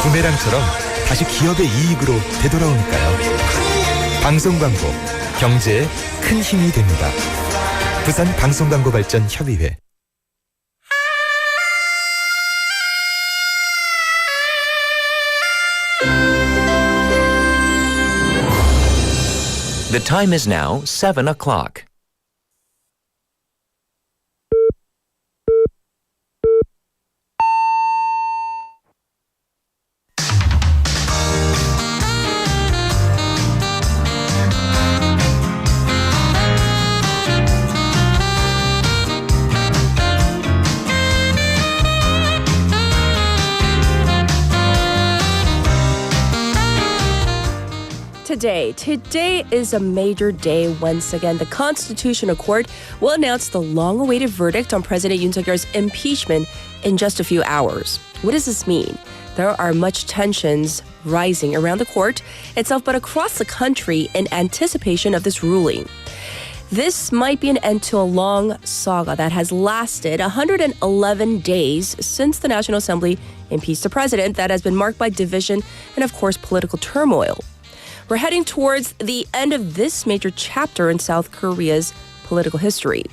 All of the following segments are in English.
부메랑처럼 다시 기업의 이익으로 되돌아오니까요. 방송 광고, 경제에 큰 힘이 됩니다. 부산 방송광고발전협의회. The time is now 7 o'clock. Today is a major day once again. The Constitutional Court will announce the long-awaited verdict on President Yoon Suk-yeol's impeachment in just a few hours. What does this mean? There are much tensions rising around the court itself, but across the country in anticipation of this ruling. This might be an end to a long saga that has lasted 111 days since the National Assembly impeached the president, that has been marked by division and, of course, political turmoil. We're heading towards the end of this major chapter in South Korea's political history.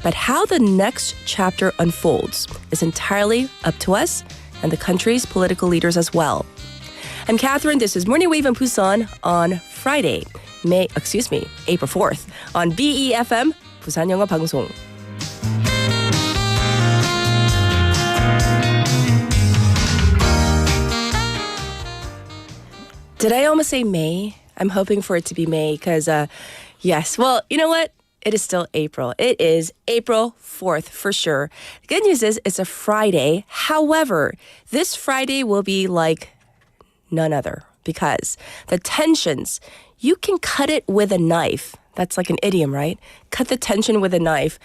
But how the next chapter unfolds is entirely up to us and the country's political leaders as well. I'm Catherine. This is Morning Wave in Busan on Friday, April 4th on BEFM, 부산영어방송. Did I almost say May? I'm hoping for it to be May because, yes. Well, you know what? It is still April. It is April 4th for sure. The good news is it's a Friday. However, this Friday will be like none other because the tensions, you can cut it with a knife. That's like an idiom, right? Cut the tension with a knife.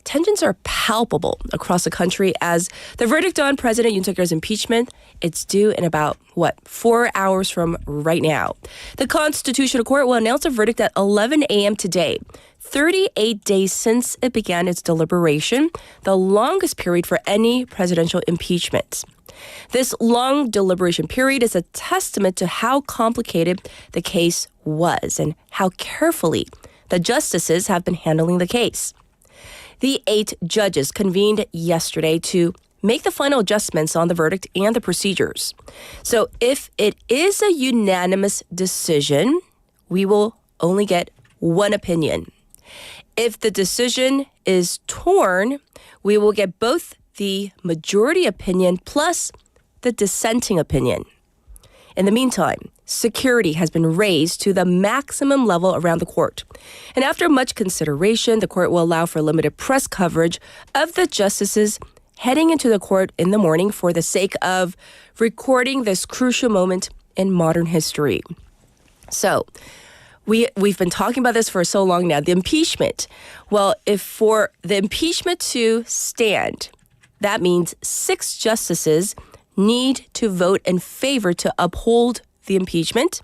Tensions are palpable across the country as the verdict on President Yoon Suk-yeol's impeachment, it's due in about, 4 hours from right now. The Constitutional Court will announce a verdict at 11 a.m. today, 38 days since it began its deliberation, the longest period for any presidential impeachment. This long deliberation period is a testament to how complicated the case was and how carefully the justices have been handling the case. The 8 judges convened yesterday to make the final adjustments on the verdict and the procedures. So if it is a unanimous decision, we will only get one opinion. If the decision is torn, we will get both the majority opinion plus the dissenting opinion. In the meantime, security has been raised to the maximum level around the court. And after much consideration, the court will allow for limited press coverage of the justices heading into the court in the morning for the sake of recording this crucial moment in modern history. So, we've been talking about this for so long now. The impeachment. Well, if for the impeachment to stand, that means 6 justices need to vote in favor to uphold the impeachment,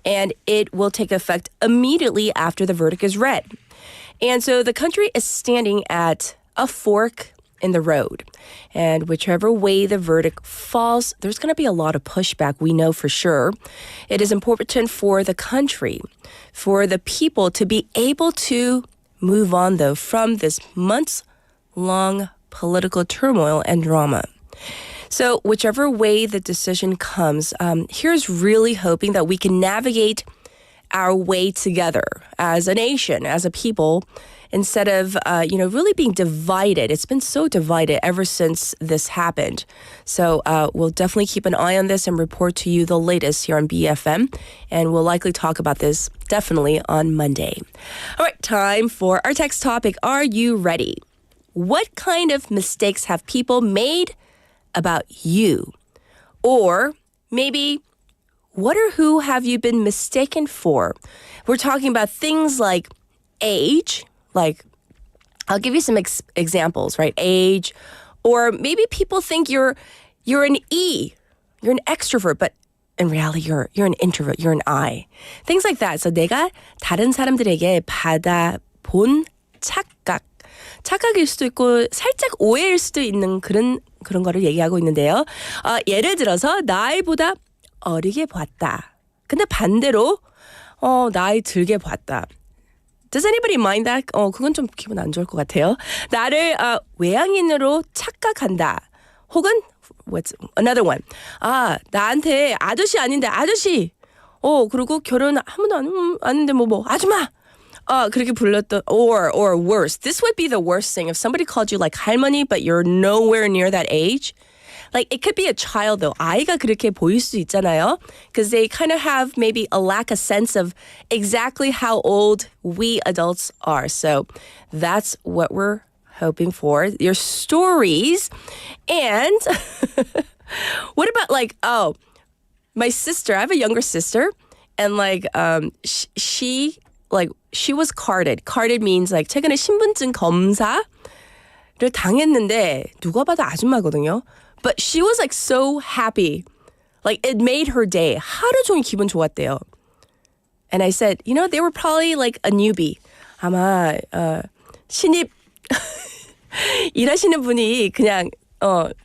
and it will take effect immediately after the verdict is read. And so the country is standing at a fork in the road. And whichever way the verdict falls, there's going to be a lot of pushback, we know for sure. It is important for the country, for the people to be able to move on, though, from this months-long political turmoil and drama. So whichever way the decision comes, here's really hoping that we can navigate our way together as a nation, as a people, instead of, really being divided. It's been so divided ever since this happened. So we'll definitely keep an eye on this and report to you the latest here on BFM. And we'll likely talk about this definitely on Monday. All right, time for our text topic. Are you ready? What kind of mistakes have people made about you? Or maybe what or who have you been mistaken for? We're talking about things like age, like I'll give you some examples, right? Age, or maybe people think you're an E, you're an extrovert, but in reality you're an introvert, you're an I. Things like that. So 내가 다른 사람들에게 받아본 착각일 수도 있고 살짝 오해일 수도 있는 그런 그런 거를 얘기하고 있는데요. 예를 들어서 나이보다 어리게 봤다. 근데 반대로 나이 들게 봤다. Does anybody mind that? 그건 좀 기분 안 좋을 것 같아요. 나를 외향인으로 착각한다. 혹은 what's another one? 나한테 아저씨 아닌데 아저씨. 그리고 결혼 한 번도 안 했는데 뭐 아줌마. 그렇게 불렀던 or worse. This would be the worst thing if somebody called you like 할머니 but you're nowhere near that age. Like it could be a child though. 아이가 그렇게 보일 수 있잖아요. Because they kind of have maybe a lack of sense of exactly how old we adults are. So that's what we're hoping for. Your stories. And what about like, my sister, I have a younger sister. And like, she was carded. Carded means like 최근에 신분증 검사를 당했는데 누가 봐도 아줌마거든요. But she was like so happy. Like it made her day. 하루 종일 기분 좋았대요. And I said, they were probably like a newbie. 아마 신입 일하시는 분이 그냥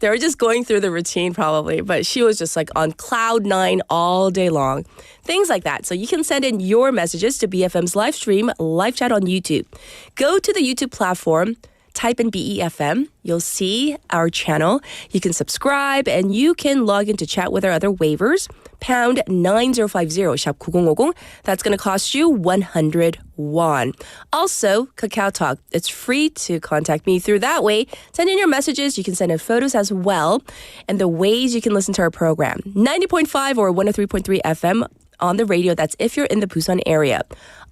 they were just going through the routine probably. But she was just like on cloud 9 all day long. Things like that. So you can send in your messages to BFM's live stream, live chat on YouTube. Go to the YouTube platform. Type in BEFM. You'll see our channel. You can subscribe and you can log in to chat with our other waivers. Pound 9050, 샵 9050. That's going to cost you 100 won. Also, Kakao Talk. It's free to contact me through that way. Send in your messages. You can send in photos as well. And the ways you can listen to our program. 90.5 or 103.3 FM on the radio. That's if you're in the Busan area.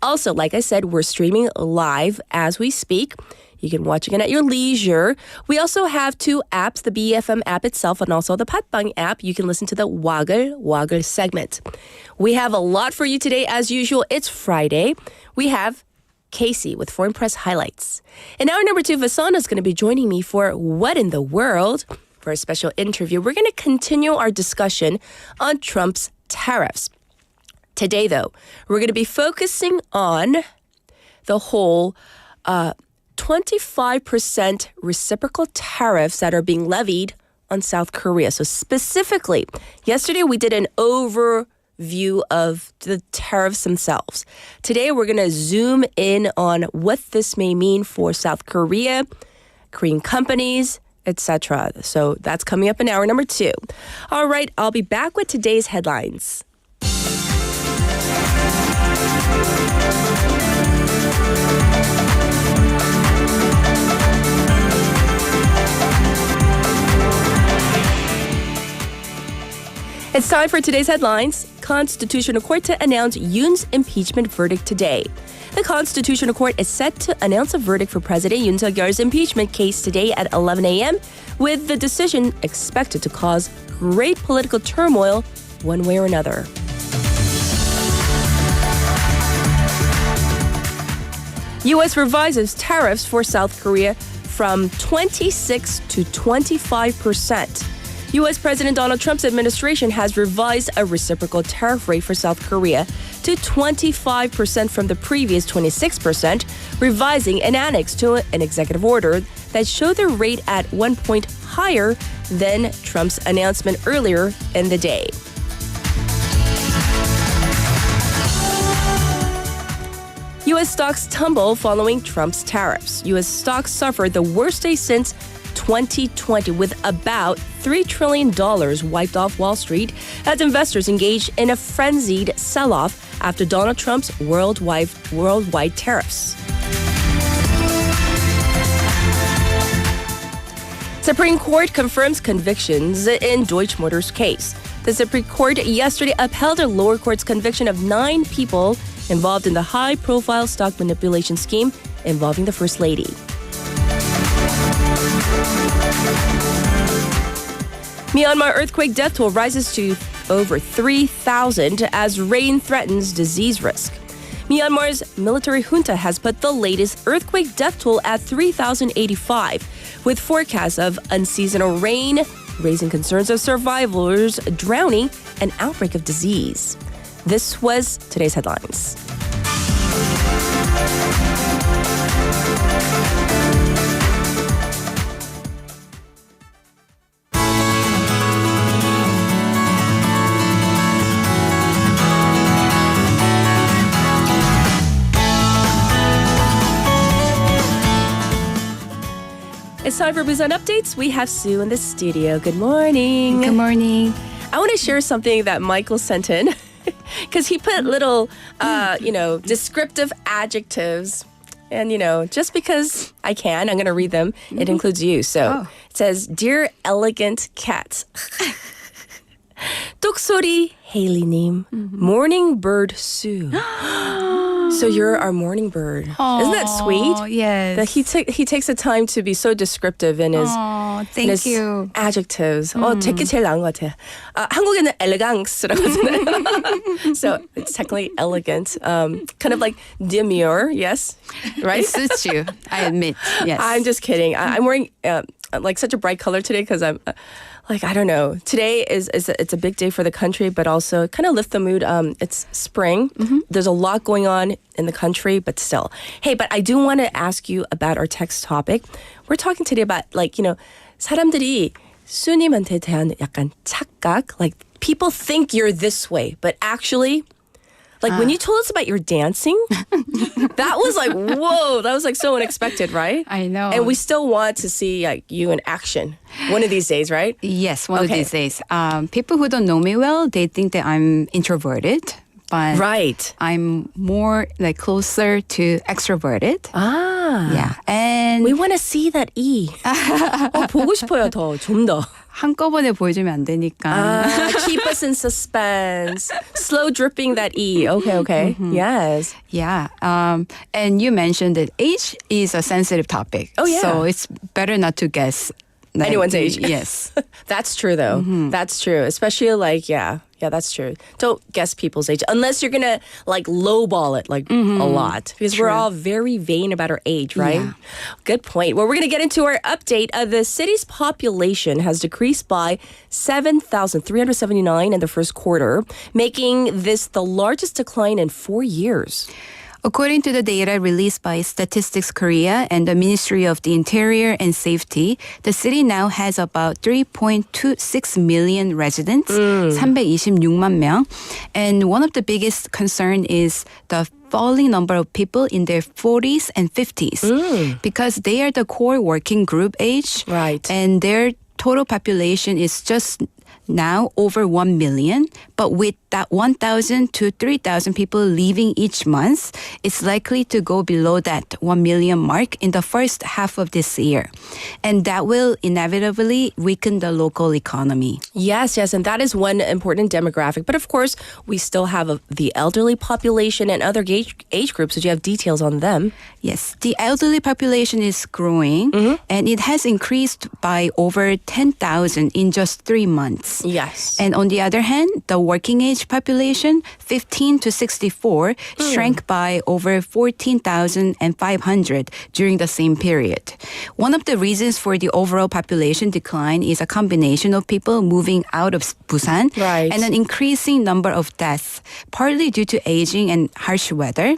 Also, like I said, we're streaming live as we speak. You can watch again at your leisure. We also have 2 apps, the BFM app itself and also the Patbang app. You can listen to the Waga segment. We have a lot for you today as usual. It's Friday. We have Casey with Foreign Press Highlights. In hour number 2, Vasana is going to be joining me for What in the World? For a special interview. We're going to continue our discussion on Trump's tariffs. Today, though, we're going to be focusing on the whole 25% reciprocal tariffs that are being levied on South Korea. So specifically, yesterday we did an overview of the tariffs themselves. Today we're going to zoom in on what this may mean for South Korea, Korean companies, etc. So that's coming up in hour number 2. All right, I'll be back with today's headlines. It's time for today's headlines. Constitutional Court to announce Yoon's impeachment verdict today. The Constitutional Court is set to announce a verdict for President Yoon Suk-yeol's impeachment case today at 11 a.m., with the decision expected to cause great political turmoil one way or another. U.S. revises tariffs for South Korea from 26 to 25%. U.S. President Donald Trump's administration has revised a reciprocal tariff rate for South Korea to 25% from the previous 26%, revising an annex to an executive order that showed the rate at 1 point higher than Trump's announcement earlier in the day. U.S. stocks tumble following Trump's tariffs. U.S. stocks suffered the worst day since 2020, with about $3 trillion wiped off Wall Street as investors engaged in a frenzied sell-off after Donald Trump's worldwide tariffs. Supreme Court confirms convictions in Deutsche Motors case. The Supreme Court yesterday upheld a lower court's conviction of 9 people involved in the high-profile stock manipulation scheme involving the First Lady. Myanmar earthquake death toll rises to over 3,000 as rain threatens disease risk. Myanmar's military junta has put the latest earthquake death toll at 3,085, with forecasts of unseasonal rain, raising concerns of survivors drowning, and outbreak of disease. This was today's headlines. It's time for Busan Updates. We have Sue in the studio. Good morning. Good morning. I want to share something that Michael sent in because he put little, descriptive adjectives. And, just because I can, I'm going to read them. It includes you. So it says, Dear elegant cat. 똑소리 Haley님. Morning bird Sue. So you're our morning bird. Isn't that sweet? Yes. That he takes the time to be so descriptive in his, thank his you. adjectives. 제게 제일 나은 것 같아요. 한국에는 elegance라고 하잖아요. So it's technically elegant. Kind of like demure, yes? Right? It suits you, I admit. Yes. I'm just kidding. I'm wearing like such a bright color today because I'm I don't know. Today it's a big day for the country, but also kind of lift the mood. It's spring. There's a lot going on in the country, but still. Hey, but I do want to ask you about our text topic. We're talking today about 사람들이 수님한테 대한 약간 착각. Like people think you're this way, but actually when you told us about your dancing, that was like, whoa, that was like so unexpected, right? I know. And we still want to see you in action one of these days, right? Yes, one of these days. People who don't know me well, they think that I'm introverted. But right. I'm more closer to extroverted. Ah. Yeah. And We want to see that E. 보고 싶어요, 좀 더. 한꺼번에 보여주면 안 되니까. Keep us in suspense. Slow dripping that E. Okay. Yes. Yeah. And you mentioned that age is a sensitive topic. Oh, yeah. So it's better not to guess. Anyone's age. Yes. That's true, though. That's true. Especially yeah, that's true. Don't guess people's age unless you're going to lowball it a lot because we're all very vain about our age, right? Yeah. Good point. Well, we're going to get into our update. The city's population has decreased by 7,379 in the first quarter, making this the largest decline in 4 years. According to the data released by Statistics Korea and the Ministry of the Interior and Safety, the city now has about 3.26 million residents, 326만 명. And one of the biggest concern is the falling number of people in their 40s and 50s because they are the core working group age. Right. And their total population is just now over 1 million, but with that 1,000 to 3,000 people leaving each month, it's likely to go below that 1 million mark in the first half of this year. And that will inevitably weaken the local economy. Yes, and that is one important demographic. But of course, we still have the elderly population and other age groups. Did you have details on them? Yes, the elderly population is growing, and it has increased by over 10,000 in just 3 months. Yes. And on the other hand, the working age population, 15 to 64, shrank by over 14,500 during the same period. One of the reasons for the overall population decline is a combination of people moving out of Busan and an increasing number of deaths, partly due to aging and harsh weather.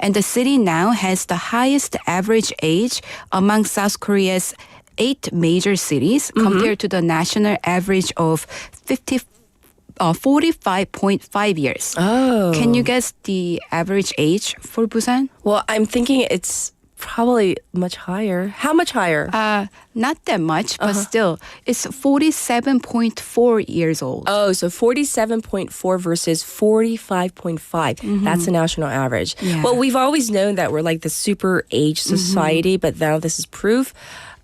And the city now has the highest average age among South Korea's 8 major cities compared to the national average of 45.5 years. Oh. Can you guess the average age for Busan? Well, I'm thinking it's probably much higher. How much higher? Not that much, but still, it's 47.4 years old. Oh, so 47.4 versus 45.5. That's the national average. Yeah. Well, we've always known that we're the super age society, but now this is proof.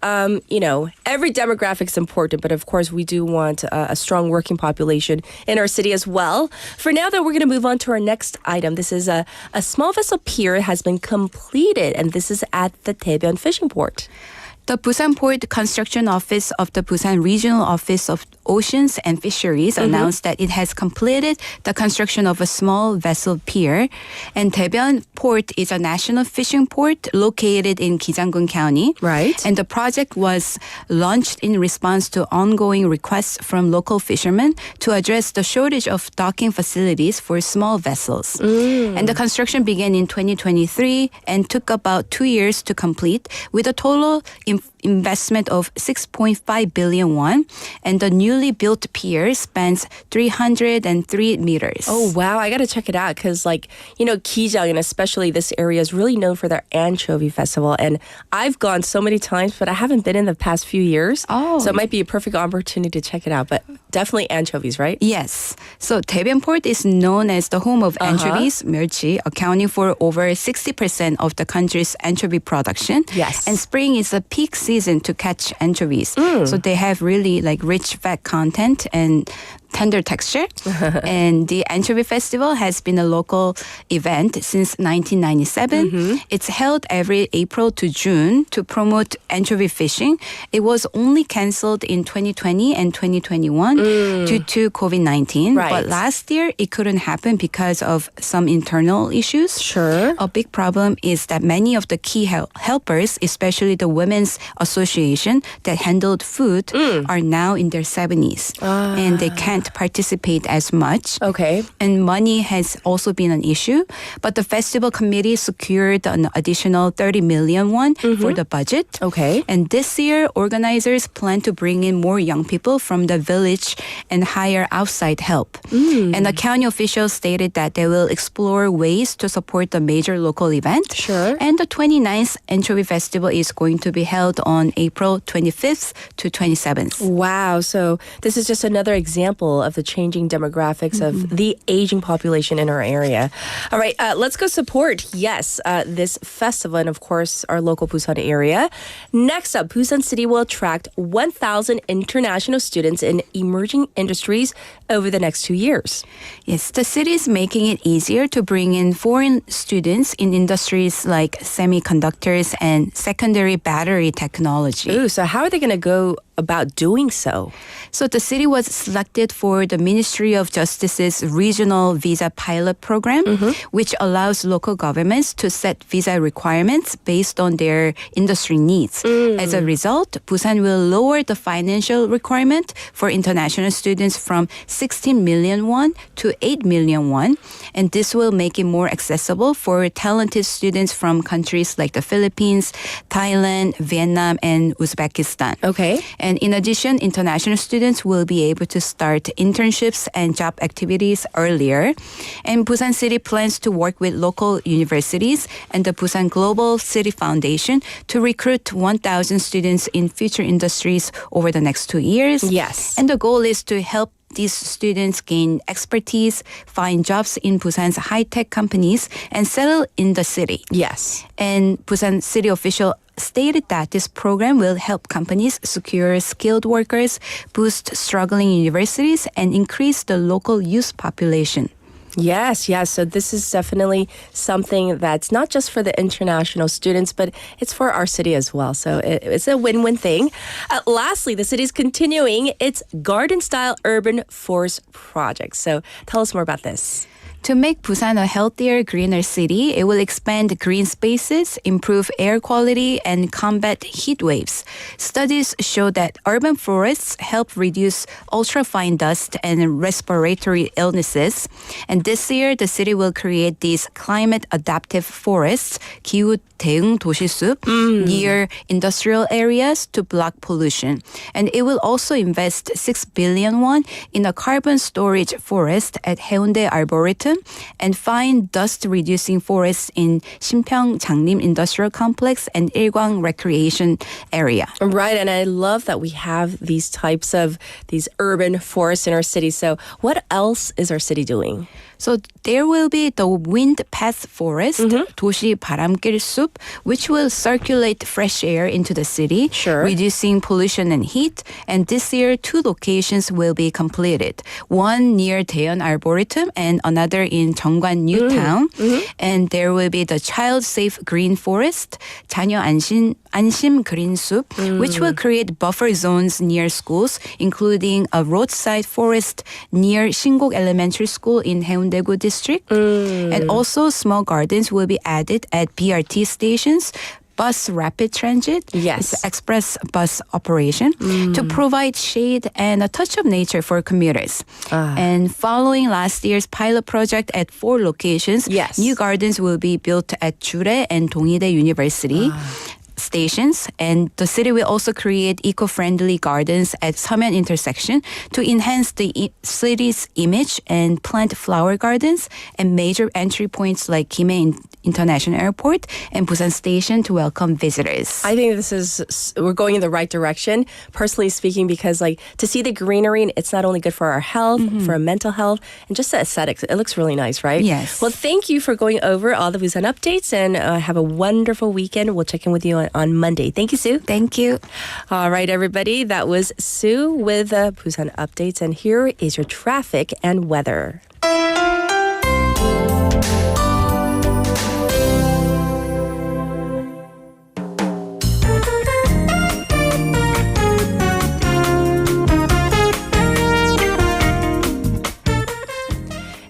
Every demographic is important, but of course we do want a strong working population in our city as well. For now, though, we're going to move on to our next item. This is a small vessel pier has been completed, and this is at the Daebyun fishing port. The Busan Port Construction Office of the Busan Regional Office of Oceans and Fisheries announced that it has completed the construction of a small vessel pier. And Daebyun Port is a national fishing port located in Gijanggun County. Right. And the project was launched in response to ongoing requests from local fishermen to address the shortage of docking facilities for small vessels. And the construction began in 2023 and took about 2 years to complete, with a total investment of 6.5 billion won, and the newly built pier spans 303 meters. Oh, wow. I got to check it out because, Kijang and especially this area is really known for their anchovy festival. And I've gone so many times, but I haven't been in the past few years. Oh. So it might be a perfect opportunity to check it out. But definitely anchovies, right? Yes. So Daejeon Port is known as the home of anchovies, 멸치, accounting for over 60% of the country's anchovy production. Yes. And spring is a peak season to catch anchovies. So they have really rich fat content and tender texture. And the Anchovy Festival has been a local event since 1997. It's held every April to June to promote anchovy fishing. It was only canceled in 2020 and 2021 due to COVID-19. Right. But last year, it couldn't happen because of some internal issues. Sure. A big problem is that many of the key helpers, especially the Women's Association that handled food, are now in their 70s. And they can't participate as much. Okay. And money has also been an issue. But the festival committee secured an additional 30 million won for the budget. Okay. And this year, organizers plan to bring in more young people from the village and hire outside help. And the county officials stated that they will explore ways to support the major local event. Sure. And the 29th Anchovy Festival is going to be held on April 25th to 27th. Wow. So this is just another example of the changing demographics of the aging population in our area. All right. Let's go support, this festival and, of course, our local Busan area. Next up, Busan City will attract 1,000 international students in emerging industries over the next 2 years. Yes, the city is making it easier to bring in foreign students in industries like semiconductors and secondary battery technology. Ooh, so how are they going to go about doing so? So the city was selected for the Ministry of Justice's regional visa pilot program, which allows local governments to set visa requirements based on their industry needs. As a result, Busan will lower the financial requirement for international students from 16 million won to 8 million won. And this will make it more accessible for talented students from countries like the Philippines, Thailand, Vietnam, and Uzbekistan. Okay. And in addition, international students will be able to start internships and job activities earlier. And Busan City plans to work with local universities and the Busan Global City Foundation to recruit 1,000 students in future industries over the next 2 years. Yes. And the goal is to help these students gain expertise, find jobs in Busan's high-tech companies, and settle in the city. Yes. And Busan city official stated that this program will help companies secure skilled workers, boost struggling universities, and increase the local youth population. Yes. So this is definitely something that's not just for the international students, but it's for our city as well. So it's a win-win thing. Lastly, the city is continuing its garden-style urban forest project. So tell us more about this. To make Busan a healthier, greener city, it will expand green spaces, improve air quality, and combat heat waves. Studies show that urban forests help reduce ultrafine dust and respiratory illnesses. And this year, the city will create these climate-adaptive forests, 기후대응 도시숲, near industrial areas to block pollution. And it will also invest 6 billion won in a carbon storage forest at Haeundae Arboretum and find dust-reducing forests in Sinpyeong Jangnim Industrial Complex and Ilgwang Recreation Area. Right, and I love that we have these types of these urban forests in our city. So what else is our city doing? So there will be the wind path forest, 도시바람길 숲, which will circulate fresh air into the city, reducing pollution and heat. And this year, 2 locations will be completed. One near Daeyeon Arboretum and another in Jeongwan New Town. And there will be the child-safe green forest, 자녀 안심 green 숲, which will create buffer zones near schools, including a roadside forest near Singok Elementary School in Haeundae-gu district. And also small gardens will be added at BRT stations, bus rapid transit, it's express bus operation, to provide shade and a touch of nature for commuters. And following last year's pilot project at 4 locations, new gardens will be built at Jure and Dongide University. stations, and the city will also create eco-friendly gardens at Seomyeon intersection to enhance the city's image and plant flower gardens and major entry points like Gimhae International Airport and Busan Station to welcome visitors. I think we're going in the right direction, personally speaking, because like to see the greenery, it's not only good for our health, for our mental health, and just the aesthetics. It looks really nice, right? Yes. Well, thank you for going over all the Busan updates, and have a wonderful weekend. We'll check in with you on Monday. Thank you, Sue. Thank you. All right, everybody. That was Sue with Busan updates, and here is your traffic and weather.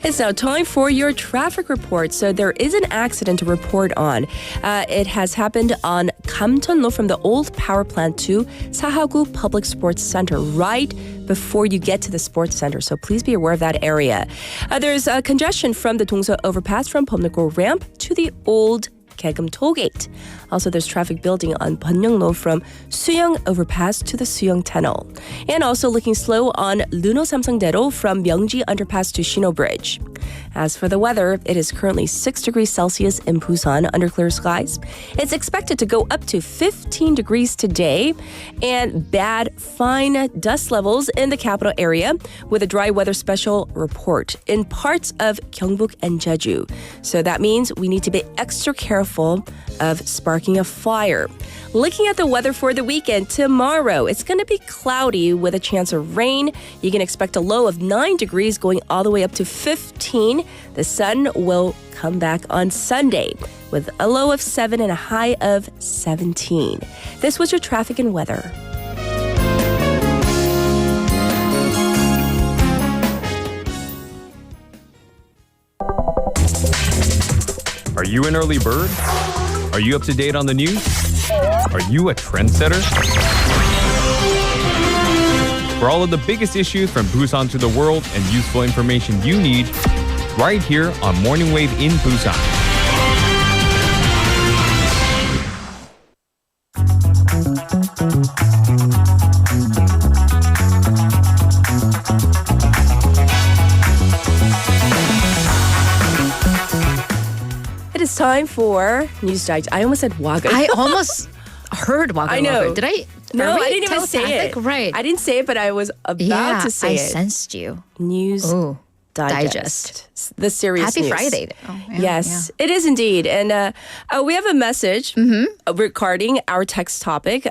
It's now time for your traffic report. So there is an accident to report on. It has happened on Gamcheonlo from the old power plant to Sahagu Public Sports Center, right before you get to the sports center. So please be aware of that area. There's congestion from the Dongso overpass from Bumnukgo ramp to the old Daegum tollgate. Also, there's traffic building on Byeongno from Suyeong overpass to the Suyeong tunnel. And also looking slow on Luno Samsung-daero from Myeongji underpass to Shino Bridge. As for the weather, it is currently 6 degrees Celsius in Busan under clear skies. It's expected to go up to 15 degrees today, and bad fine dust levels in the capital area with a dry weather special report in parts of Gyeongbuk and Jeju. So that means we need to be extra careful of sparking a fire. Looking at the weather for the weekend, tomorrow it's going to be cloudy with a chance of rain. You can expect a low of 9 degrees going all the way up to 15. The sun will come back on Sunday with a low of 7 and a high of 17. This was your traffic and weather. Are you an early bird? Are you up to date on the news? Are you a trendsetter? For all of the biggest issues from Busan to the world and useful information you need, right here on Morning Wave in Busan. It is time for News Digest. I almost said Waga. I almost heard Waga I know. Waga. Did I? No, are we I didn't even say telepathic? it. Right. I didn't say it, but I was about to say I it. sensed you. News Ooh, Digest. The serious Happy news. Friday. Oh, yeah, Yes, it is indeed. And we have a message regarding our text topic.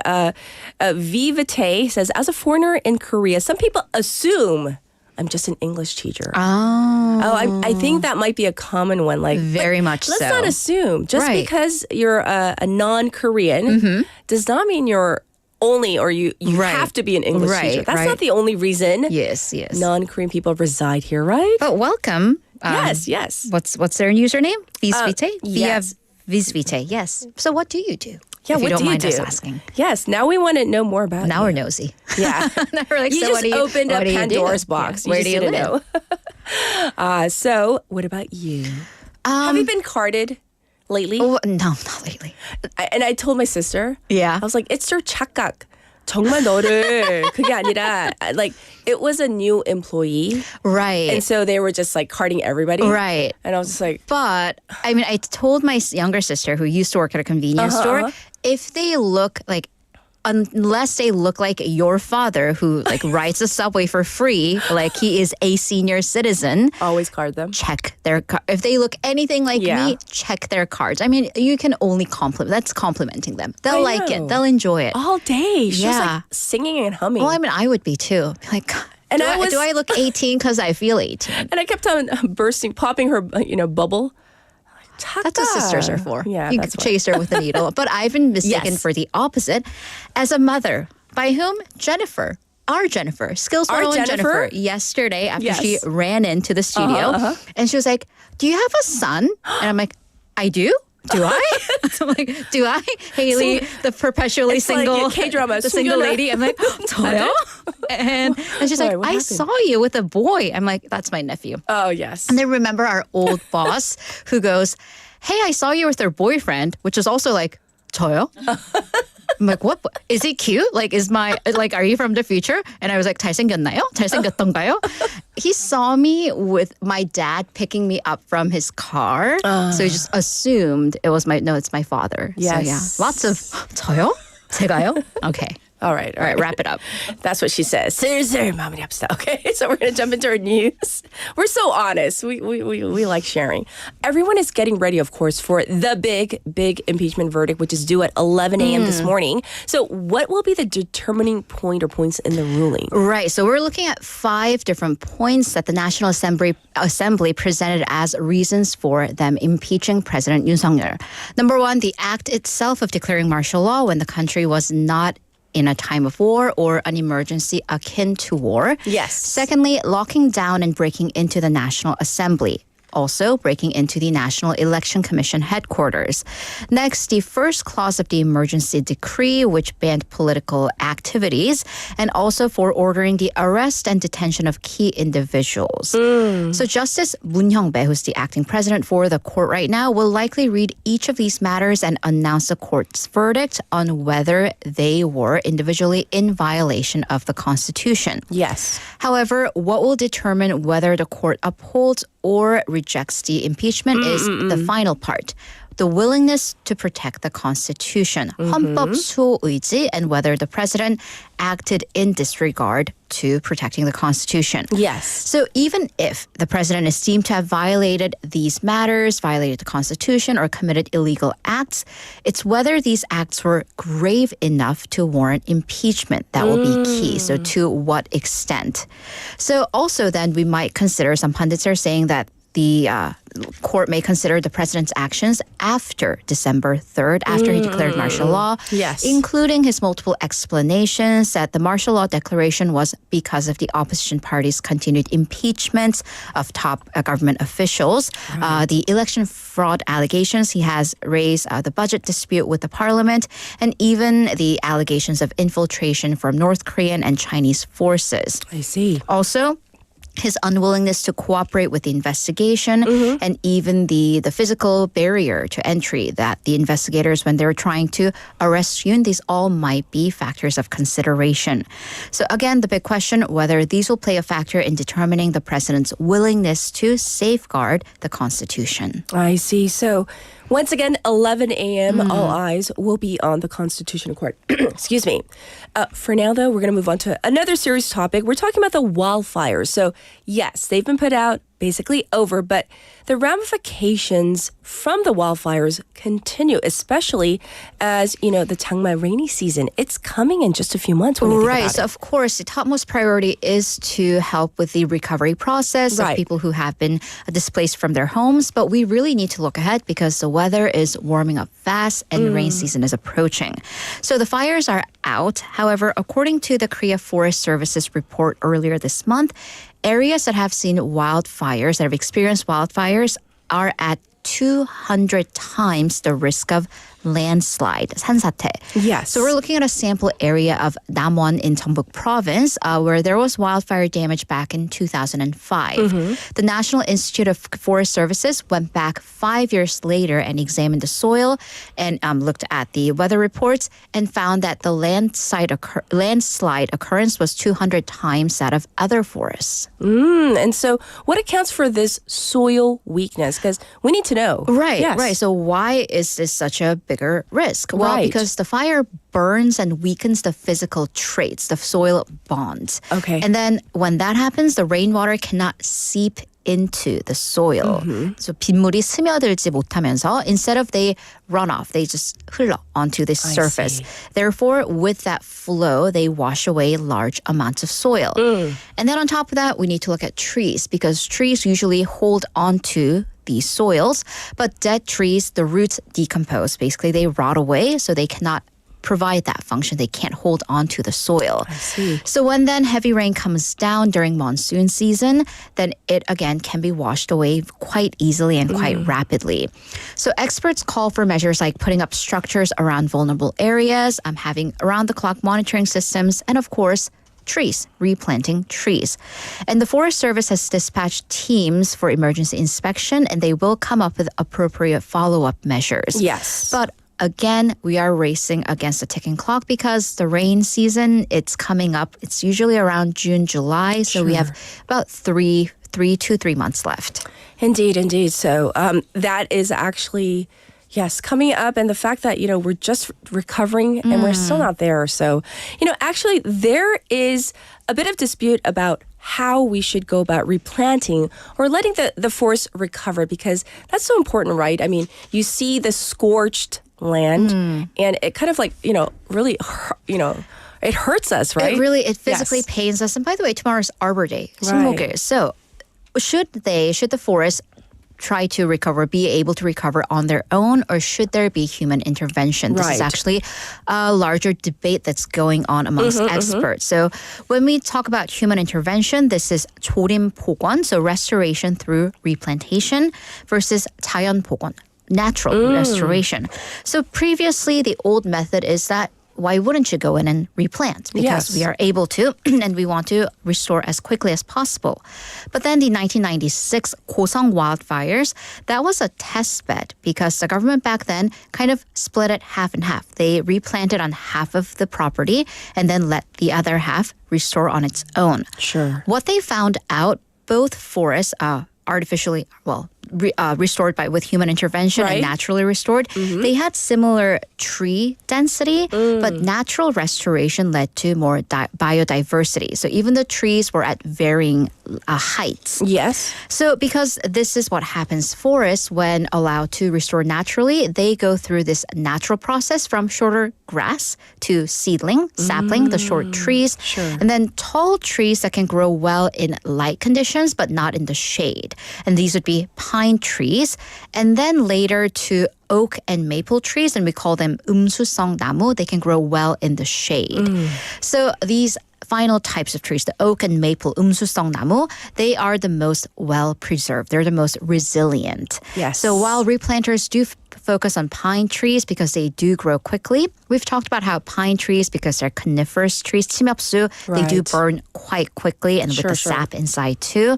Vivate says, as a foreigner in Korea, some people assume I'm just an English teacher. I think that might be a common one. Like, Very much let's so. not assume. Just Right. because you're a non-Korean does not mean you're only, or you Right. have to be an English Right, teacher. That's right. not the only reason Yes, yes. non-Korean people reside here, right? But welcome. Yes. What's their username? Visvite? yes. Visvite, yes. So what do you do? Yeah, if what you don't do you mind do? us asking. Yes, now we want to know more about Now you. we're nosy. Yeah. Now we're like, You so just what do you, opened what up do you do? Pandora's box. Yeah. Where you do just you didn't live? know. So, what about you? Have you been carded lately? Oh, no, not lately. And I told my sister. Yeah. I was like, it's your 착각. 정말 너를 그게 아니라 like it was a new employee. Right. And so they were just like carding everybody. Right. And I was just like, But I mean, I told my younger sister who used to work at a convenience store, if they look like, unless they look like your father who like rides the subway for free, like he is a senior citizen, always card them. check their if they look anything like Yeah. me, check their cards. I mean, you can only compliment. That's complimenting them. They'll I like know. it. They'll enjoy it. All day. She was Yeah. like singing and humming. Well, I mean, I would be too. Like, And do I was- do I look 18 because I feel 18? and I kept on popping her, bubble. That's what sisters are for. Yeah, you that's why. chase her with a needle. But I've been mistaken Yes. for the opposite. As a mother, by whom? Jennifer. Our Jennifer. Skills Our 101 Jennifer? Yesterday, after Yes. she ran into the studio, and she was like, "Do you have a son?" And I'm like, "I do." Do I? I'm like, do I? Haley, the perpetually It's like single, K-drama, the single 숨겨놔. lady. I'm like, 저요? And she's Why, like, what I happened? saw you with a boy. I'm like, that's my nephew. Oh, yes. And then remember our old boss who goes, hey, I saw you with her boyfriend, which is also like, 저요? I'm like, what? Is he cute? Like, are you from the future? And I was like, 잘생겼나요? 잘생겼던가요? He saw me with my dad picking me up from his car. So he just assumed it's my father. Yes. So yeah, lots of, 저요? 제가요? Okay. All right, wrap it up. That's what she says. 슬슬 마무리 합시다. Okay, so we're going to jump into our news. We're so honest. We like sharing. Everyone is getting ready, of course, for the big impeachment verdict, which is due at 11 a.m. this morning. So what will be the determining point or points in the ruling? Right, so we're looking at 5 different points that the National Assembly presented as reasons for them impeaching President Yoon Suk-yeol. Number 1, the act itself of declaring martial law when the country was not in a time of war or an emergency akin to war. Yes. Secondly, locking down and breaking into the National Assembly. Also, breaking into the National Election Commission headquarters. Next, the first clause of the emergency decree, which banned political activities, and also for ordering the arrest and detention of key individuals. So Justice Moon Hyung-bae, who's the acting president for the court right now, will likely read each of these matters and announce the court's verdict on whether they were individually in violation of the Constitution. Yes. However, what will determine whether the court upholds or rejects the impeachment is the final part. The willingness to protect the Constitution, 헌법 수호 의지, and whether the president acted in disregard to protecting the Constitution. Yes. So even if the president is deemed to have violated these matters, violated the Constitution, or committed illegal acts, it's whether these acts were grave enough to warrant impeachment that will be key. So to what extent? So also then we might consider, some pundits are saying that the court may consider the president's actions after December 3rd, after he declared martial law, Yes. including his multiple explanations that the martial law declaration was because of the opposition party's continued impeachment of top government officials, the election fraud allegations he has raised, the budget dispute with the parliament, and even the allegations of infiltration from North Korean and Chinese forces. I see. Also, his unwillingness to cooperate with the investigation and even the physical barrier to entry that the investigators, when they were trying to arrest Yoon, these all might be factors of consideration. So again, the big question, whether these will play a factor in determining the president's willingness to safeguard the Constitution. I see. So once again, 11 a.m., all eyes will be on the Constitutional Court. Excuse me. For now, though, we're going to move on to another serious topic. We're talking about the wildfires. So, yes, they've been put out, basically over, but the ramifications from the wildfires continue, especially as, the Changma rainy season. It's coming in just a few months when you think about So it. of course, the topmost priority is to help with the recovery process of people who have been displaced from their homes. But we really need to look ahead because the weather is warming up fast and the rain season is approaching. So the fires are out. However, according to the Korea Forest Service's report earlier this month, areas that have seen wildfires, that have experienced wildfires, are at 200 times the risk of landslide, 산사태. Yes. So we're looking at a sample area of Namwon in Jeonbuk province where there was wildfire damage back in 2005. The National Institute of Forest Services went back 5 years later and examined the soil and looked at the weather reports and found that the landslide occurrence was 200 times that of other forests. And so what accounts for this soil weakness? Because we need to know. Right. So why is this such a bigger risk? Well, because the fire burns and weakens the physical traits, the soil bonds. Okay. And then when that happens, the rainwater cannot seep into the soil. So 빗물이 스며들지 못하면서 instead of they run off, they just 흘러 onto the surface. see. Therefore, with that flow, they wash away large amounts of soil. And then on top of that, we need to look at trees because trees usually hold onto these soils, but dead trees, the roots decompose. Basically, they rot away, so they cannot provide that function. They can't hold on to the soil. I see. So when then heavy rain comes down during monsoon season, then it again can be washed away quite easily and quite rapidly. So experts call for measures like putting up structures around vulnerable areas, having around-the-clock monitoring systems, and of course, trees, replanting trees. And the Forest Service has dispatched teams for emergency inspection, and they will come up with appropriate follow-up measures. Yes. But again, we are racing against a ticking clock because the rain season, it's coming up. It's usually around June, July. So we have about 2-3 months left. Indeed. So that is actually, yes, coming up. And the fact that, we're just recovering and we're still not there. So, actually, there is a bit of dispute about how we should go about replanting or letting the forest recover, because that's so important, right? I mean, you see the scorched land and it kind of really, it hurts us, right? It physically pains us. And by the way, tomorrow's Arbor Day. Right. So should the forest try to recover, be able to recover on their own, or should there be human intervention? This is actually a larger debate that's going on amongst experts. So when we talk about human intervention, this is 조림 복원, so restoration through replantation, versus 자연 복원, natural restoration. So previously, the old method is that why wouldn't you go in and replant? Because we are able to, and we want to restore as quickly as possible. But then the 1996 Goseong wildfires, that was a test bed because the government back then kind of split it half and half. They replanted on half of the property and then let the other half restore on its own. Sure. What they found out, both forests artificially, restored with human intervention and naturally restored, they had similar tree density, but natural restoration led to more biodiversity. So even the trees were at varying heights. Yes. So because this is what happens, forests, when allowed to restore naturally, they go through this natural process from shorter grass to seedling, sapling, the short trees, and then tall trees that can grow well in light conditions, but not in the shade. And these would be pine trees, and then later to oak and maple trees, and we call them 음수성 나무. They can grow well in the shade. So these final types of trees, the oak and maple, 음수성 나무, they are the most well preserved. They're the most resilient. Yes. So while replanters do focus on pine trees because they do grow quickly, we've talked about how pine trees, because they're coniferous trees, 침엽수, they do burn quite quickly and with the sap inside too.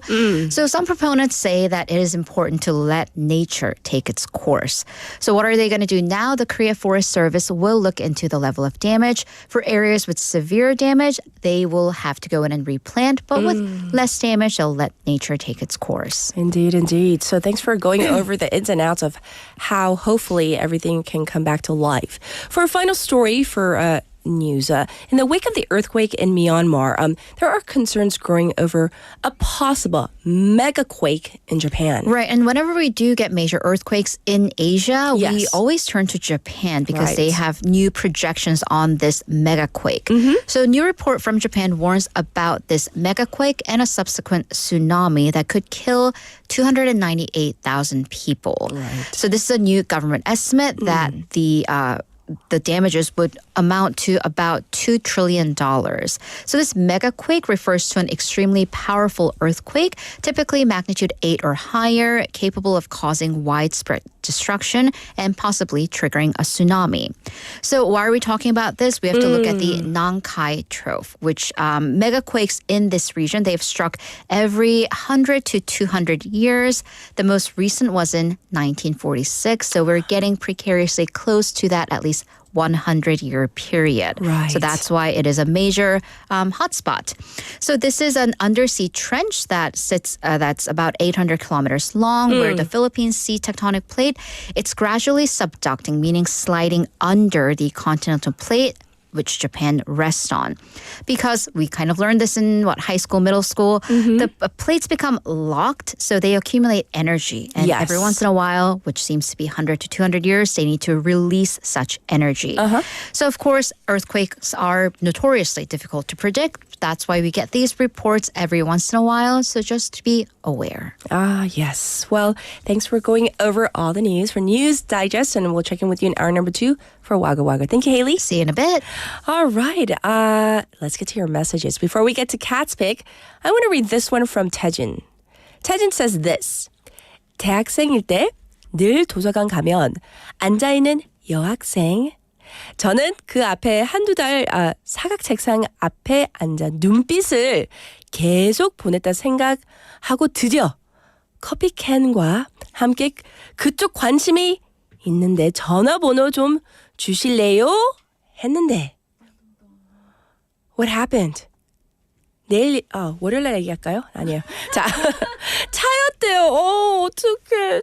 So some proponents say that it is important to let nature take its course. So what are they going to do now? The Korea Forest Service will look into the level of damage. For areas with severe damage, they will have to go in and replant, but with less damage, they'll let nature take its course. Indeed. So thanks for going over the ins and outs of how hopefully everything can come back to life. For a final story for news, in the wake of the earthquake in Myanmar, there are concerns growing over a possible megaquake in Japan. Right, and whenever we do get major earthquakes in Asia, we always turn to Japan because they have new projections on this megaquake. So a new report from Japan warns about this megaquake and a subsequent tsunami that could kill 298,000 people. So this is a new government estimate that the damages would amount to about $2 trillion. So this megaquake refers to an extremely powerful earthquake, typically magnitude 8 or higher, capable of causing widespread destruction and possibly triggering a tsunami. So why are we talking about this? We have to look at the Nankai Troph, which megaquakes in this region, they've struck every 100 to 200 years. The most recent was in 1946. So we're getting precariously close to that, at least 100-year period. So that's why it is a major hotspot. So this is an undersea trench that sits, that's about 800 kilometers long, where the Philippine Sea tectonic plate, it's gradually subducting, meaning sliding under the continental plate, which Japan rests on. Because we kind of learned this in, high school, middle school, the plates become locked, so they accumulate energy. And every once in a while, which seems to be 100 to 200 years, they need to release such energy. So of course, earthquakes are notoriously difficult to predict. That's why we get these reports every once in a while, so just to be aware. Yes. Well, thanks for going over all the news for News Digest, and we'll check in with you in hour number 2 for Waga Waga. Thank you, Haley. See you in a bit. All right. Let's get to your messages. Before we get to Cat's Pick, I want to read this one from Taejin. Taejin says this. 대학생일 때 늘 도서관 가면 앉아있는 여학생. 저는 그 앞에 한두 달 사각 책상 앞에 앉아 눈빛을 계속 보냈다 생각하고 드디어 커피캔과 함께 그쪽 관심이 있는데 전화번호 좀 주실래요? 했는데 What happened? 월요일날 얘기할까요? 아니에요. 자, 차였대요. 어떡해.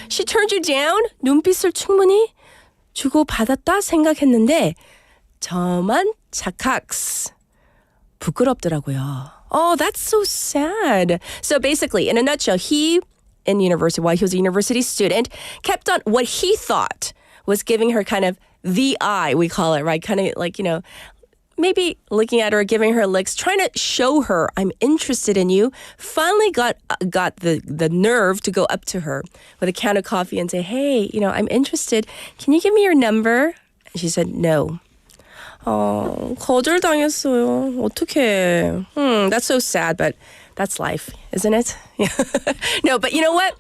she turned you down? 눈빛을 충분히 주고받았다 생각했는데 저만 착각. 부끄럽더라고요. Oh, that's so sad. So basically, in a nutshell, while he was a university student, kept on what he thought was giving her kind of the eye, we call it, right? Kind of like, maybe looking at her, giving her licks, trying to show her I'm interested in you. Finally got the nerve to go up to her with a can of coffee and say, hey, I'm interested. Can you give me your number? And she said, no. 거절당했어요. 어떡해. That's so sad, but that's life, isn't it? No, but you know what?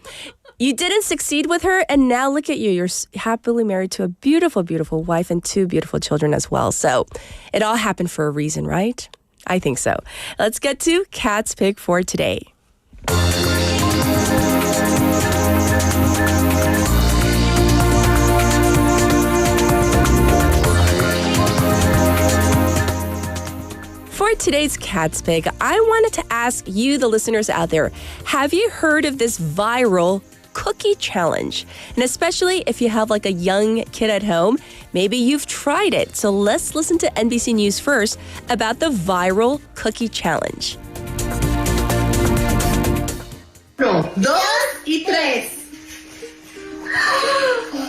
You didn't succeed with her, and now look at you. You're happily married to a beautiful, beautiful wife and 2 beautiful children as well. So it all happened for a reason, right? I think so. Let's get to Kat's Pick for today. For today's Cat's Pick, I wanted to ask you, the listeners out there, have you heard of this viral cookie challenge? And especially if you have like a young kid at home, maybe you've tried it. So let's listen to NBC News first about the viral cookie challenge. 1, 2 y 3.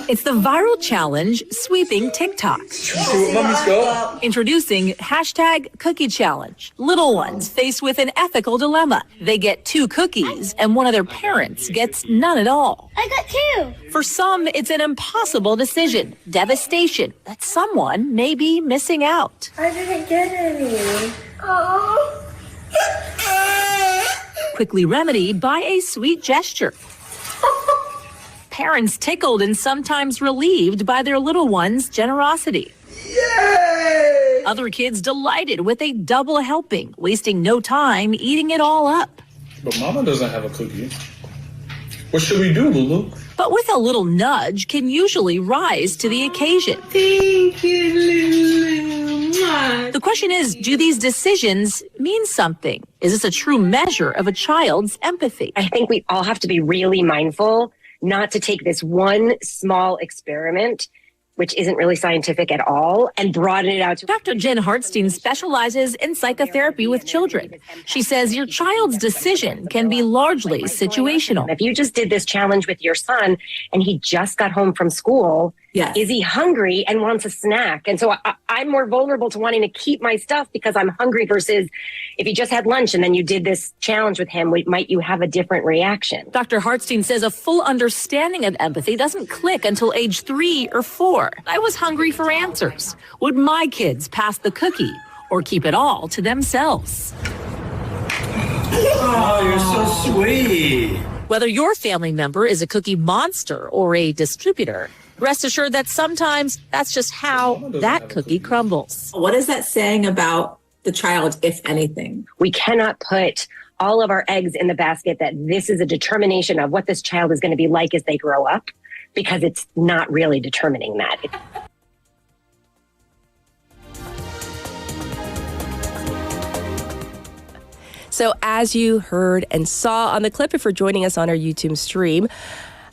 It's the viral challenge sweeping TikTok. Introducing hashtag cookie challenge. Little ones faced with an ethical dilemma. They get 2 cookies and one of their parents gets none at all. I got 2. For some, it's an impossible decision. Devastation that someone may be missing out. I didn't get any. Oh. Quickly remedied by a sweet gesture. Parents tickled and sometimes relieved by their little one's generosity. Yay! Other kids delighted with a double helping, wasting no time eating it all up. But Mama doesn't have a cookie. What should we do, Lulu? But with a little nudge can usually rise to the occasion. Thank you, Lulu. The question is, do these decisions mean something? Is this a true measure of a child's empathy? I think we all have to be really mindful not to take this one small experiment, which isn't really scientific at all, and broaden it out to... Dr. Jen Hartstein specializes in psychotherapy with children. She says your child's decision can be largely situational. If you just did this challenge with your son and he just got home from school, Yes. Is he hungry and wants a snack? And so I'm more vulnerable to wanting to keep my stuff because I'm hungry versus if he just had lunch and then you did this challenge with him, might you have a different reaction? Dr. Hartstein says a full understanding of empathy doesn't click until age 3 or 4. I was hungry for answers. Would my kids pass the cookie or keep it all to themselves? Oh, you're so sweet. Whether your family member is a cookie monster or a distributor, rest assured that sometimes that's just how that cookie crumbles. What is that saying about the child, if anything? We cannot put all of our eggs in the basket that this is a determination of what this child is going to be like as they grow up, because it's not really determining that. So as you heard and saw on the clip, if you're joining us on our YouTube stream,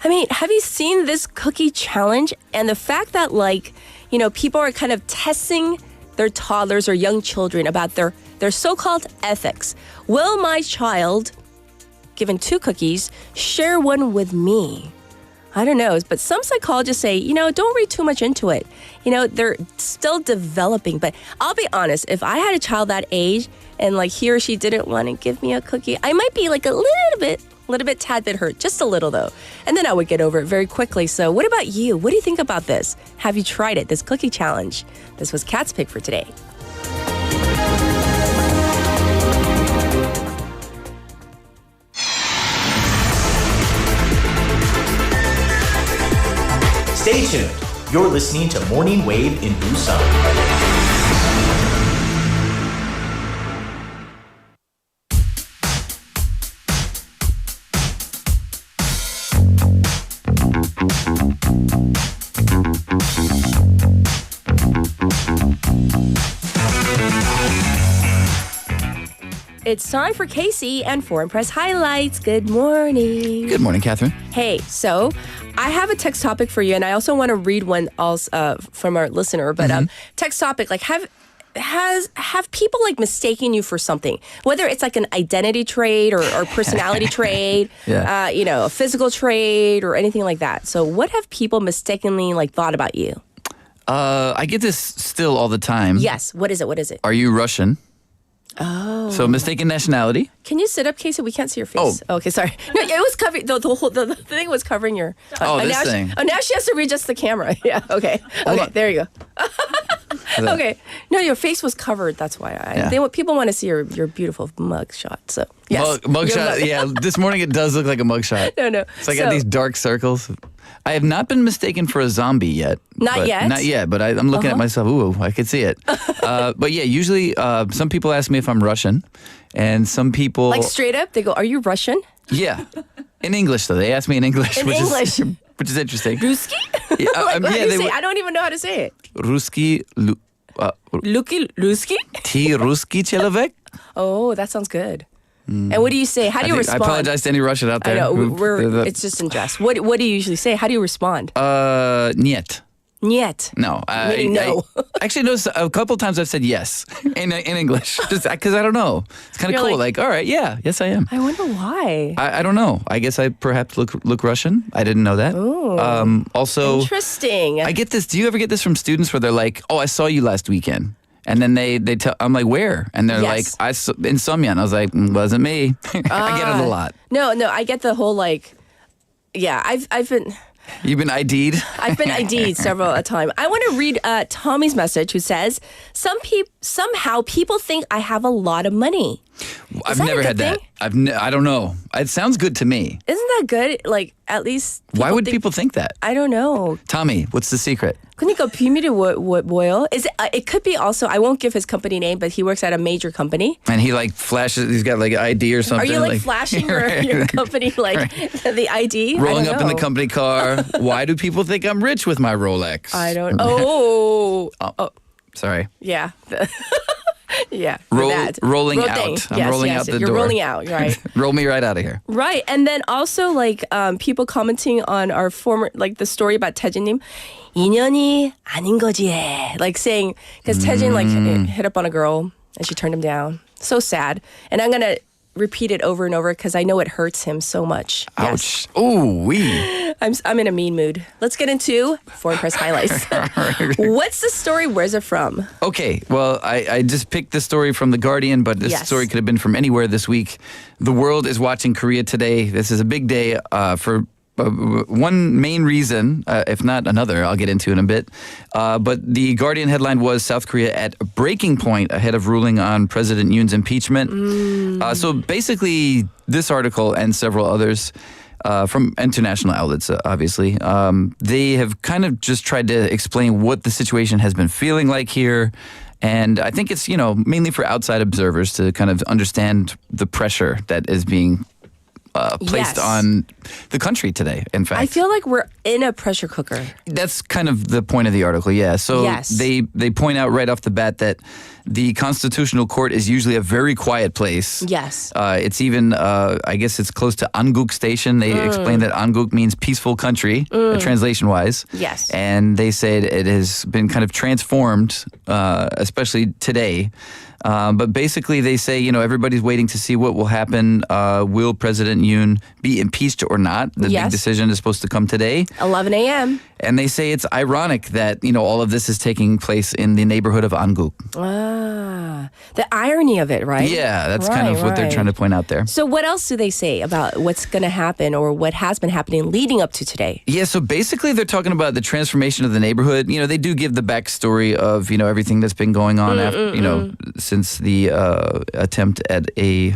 I mean, have you seen this cookie challenge? And the fact that, people are kind of testing their toddlers or young children about their so-called ethics. Will my child, given 2 cookies, share one with me? I don't know, but some psychologists say, don't read too much into it. They're still developing. But I'll be honest, if I had a child that age and he or she didn't want to give me a cookie, I might be a little bit tad bit hurt, just a little though. And then I would get over it very quickly. So what about you? What do you think about this? Have you tried it, this cookie challenge? This was Kat's Pick for today. Stay tuned. You're listening to Morning Wave in Busan. It's time for Casey and Foreign Press Highlights. Good morning. Good morning, Catherine. Hey, so I have a text topic for you, and I also want to read one also from our listener. But text topic, like have people like mistaken you for something, whether it's like an identity trait or personality trait, a physical trait or anything like that. So what have people mistakenly like thought about you? I get this still all the time. Yes. What is it? Are you Russian? Oh. So mistaken nationality? Can you sit up, Casey? We can't see your face. Oh. Okay, sorry. No, it was covering, the thing was covering your... this thing. Now she has to readjust the camera. Yeah, okay. Okay, there you go. Okay. No, your face was covered. That's why. People want to see your beautiful mug shot. So, yes. Mug shot, yeah. This morning it does look like a mug shot. No. It's like I got these dark circles. I have not been mistaken for a zombie yet. Not yet, but I'm looking at myself. Ooh, I could see it. But yeah, usually some people ask me if I'm Russian, and some people... Like straight up, they go, are you Russian? Yeah. In English, though. They ask me in English. Which is interesting. Ruski? Yeah, how do you say it? I don't even know how to say it. Ruski... Ruski? Ti Ruski Chelovek? Oh, that sounds good. And what do you say? How do you respond? I apologize to any Russian out there. I know, it's just in jest. What do you usually say? How do you respond? Niet. Niet. No. No. Actually, no, a couple times I've said yes in English. Just because I don't know. It's kind of cool. Like, all right, yeah, yes I am. I wonder why. I don't know. I guess I perhaps look Russian. I didn't know that. Ooh. Also, interesting. I get this. Do you ever get this from students where they're like, oh, I saw you last weekend? And then they tell, I'm like, where? And they're like, in Somyeon. I was like, wasn't me. I get it a lot. No, I get the whole like, yeah, I've been... You've been ID'd? I've been ID'd several a time. I want to read Tommy's message, who says, somehow people think I have a lot of money. I've never had that. I don't know. It sounds good to me. Isn't that good? Like, at least... Why would people think that? I don't know. Tommy, what's the secret? 그러니까 비밀이 뭐예요? It could be also, I won't give his company name, but he works at a major company. And he like flashes, he's got like ID or something. Are you like flashing your company, like the ID? Rolling up in the company car. Why do people think I'm rich with my Rolex? I don't know. Oh. Sorry. Yeah. Yeah. Rolling out. I'm rolling out the door. You're rolling out, right. Roll me right out of here. Right. And then also like people commenting on our former, like the story about 태진님. 인연이 아닌 거지. Like saying, because Taejin like hit up on a girl and she turned him down. So sad. And I'm going to repeat it over and over because I know it hurts him so much. Ouch. Yes. Ooh, wee. I'm in a mean mood. Let's get into Foreign Press Highlights. What's the story? Where's it from? Okay, well, I just picked the story from The Guardian, but this story could have been from anywhere this week. The world is watching Korea today. This is a big day for one main reason, if not another, I'll get into in a bit. But the Guardian headline was South Korea at a breaking point ahead of ruling on President Yoon's impeachment. So basically, this article and several others from international outlets, obviously, they have kind of just tried to explain what the situation has been feeling like here. And I think it's, mainly for outside observers to kind of understand the pressure that is being placed on the country today, in fact. I feel like we're in a pressure cooker. That's kind of the point of the article, yeah. So they point out right off the bat that the Constitutional Court is usually a very quiet place. Yes. It's even, I guess it's close to Anguk Station. They explain that Anguk means peaceful country, translation-wise. Yes. And they said it has been kind of transformed, especially today. But basically, they say, everybody's waiting to see what will happen. Will President Yoon be impeached or not? The big decision is supposed to come today. 11 a.m. And they say it's ironic that, all of this is taking place in the neighborhood of Anguk. The irony of it, right? Yeah, that's kind of what they're trying to point out there. So what else do they say about what's going to happen or what has been happening leading up to today? Yeah, so basically they're talking about the transformation of the neighborhood. They do give the backstory of, everything that's been going on after, since the attempt at a...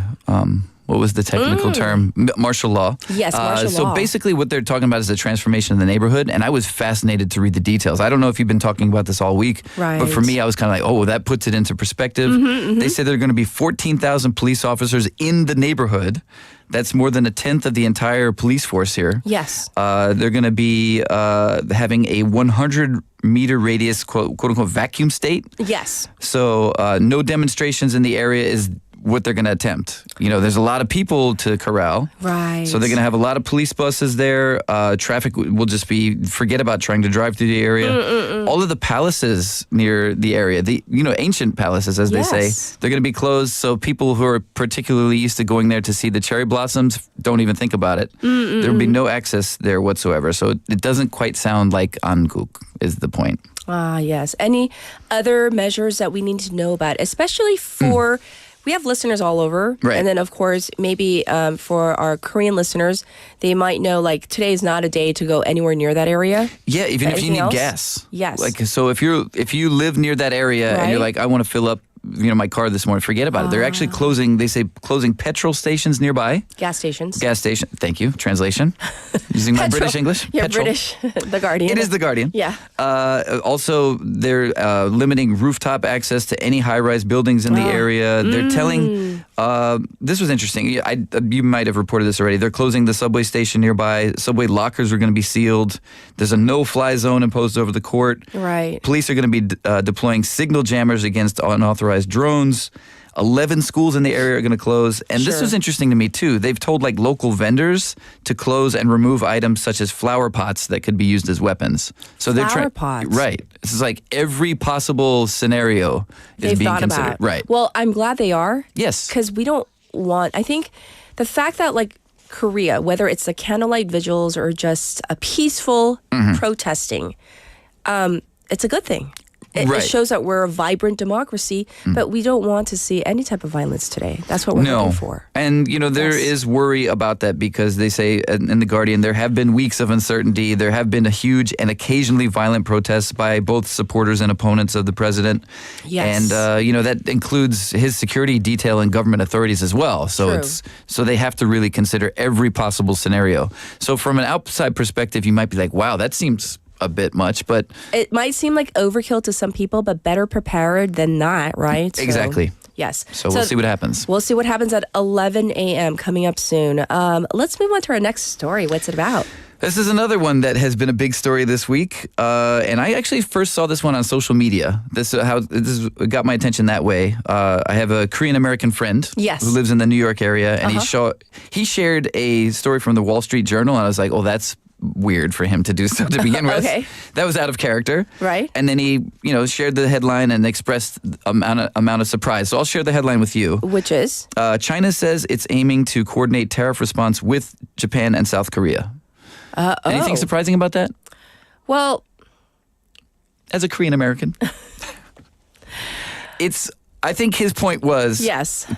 what was the technical term? Martial law. Yes, martial law. So basically what they're talking about is the transformation of the neighborhood, and I was fascinated to read the details. I don't know if you've been talking about this all week, but for me, I was kind of like, that puts it into perspective. They say there are going to be 14,000 police officers in the neighborhood. That's more than a tenth of the entire police force here. Yes. They're going to be having a 100-meter radius, quote-unquote, vacuum state. Yes. So no demonstrations in the area is what they're going to attempt. There's a lot of people to corral. Right. So they're going to have a lot of police buses there. Traffic will just forget about trying to drive through the area. All of the palaces near the area, the ancient palaces, as they say, they're going to be closed. So people who are particularly used to going there to see the cherry blossoms don't even think about it. There will be no access there whatsoever. So it doesn't quite sound like Anguk is the point. Ah, yes. Any other measures that we need to know about, especially for, we have listeners all over. Right. And then, of course, maybe for our Korean listeners, they might know, like, today is not a day to go anywhere near that area. Yeah, even if you Anything need else? gas. Yes. Like, so if you live near that area and you're like, I want to fill up my car this morning, forget about it. They're actually closing petrol stations nearby. Gas stations. Gas station. Thank you. Translation. Using my British English. Yeah, Petrol. British. The Guardian. It is The Guardian. Yeah. Also, they're limiting rooftop access to any high-rise buildings in the area. They're telling, this was interesting. You might have reported this already. They're closing the subway station nearby. Subway lockers are going to be sealed. There's a no-fly zone imposed over the court. Right. Police are going to be deploying signal jammers against unauthorized drones. 11 schools in the area are going to close. And this was interesting to me, too. They've told local vendors to close and remove items such as flower pots that could be used as weapons. So they're Flower pots. Right. This is like every possible scenario is They've being thought considered. about. Right. Well, I'm glad they are. Yes. Because we don't want, I think the fact that Korea, whether it's the candlelight vigils or just a peaceful protesting, it's a good thing. It shows that we're a vibrant democracy, but we don't want to see any type of violence today. That's what we're looking for. And, there is worry about that because they say in The Guardian, there have been weeks of uncertainty. There have been a huge and occasionally violent protests by both supporters and opponents of the president. Yes. And, that includes his security detail and government authorities as well. So so they have to really consider every possible scenario. So from an outside perspective, you might be like, wow, that seems a bit much, but it might seem like overkill to some people, but better prepared than not, right? Exactly. Yes. So we'll see what happens. We'll see what happens at 11 a.m. coming up soon. Let's move on to our next story. What's it about? This is another one that has been a big story this week, and I actually first saw this one on social media. This got my attention that way. I have a Korean American friend who lives in the New York area, and he shared a story from the Wall Street Journal, and I was like, oh, that's weird for him to do so to begin with. Okay. That was out of character. Right. And then he, shared the headline and expressed amount of surprise. So I'll share the headline with you. Which is? China says it's aiming to coordinate tariff response with Japan and South Korea. Anything surprising about that? Well, as a Korean American, I think his point was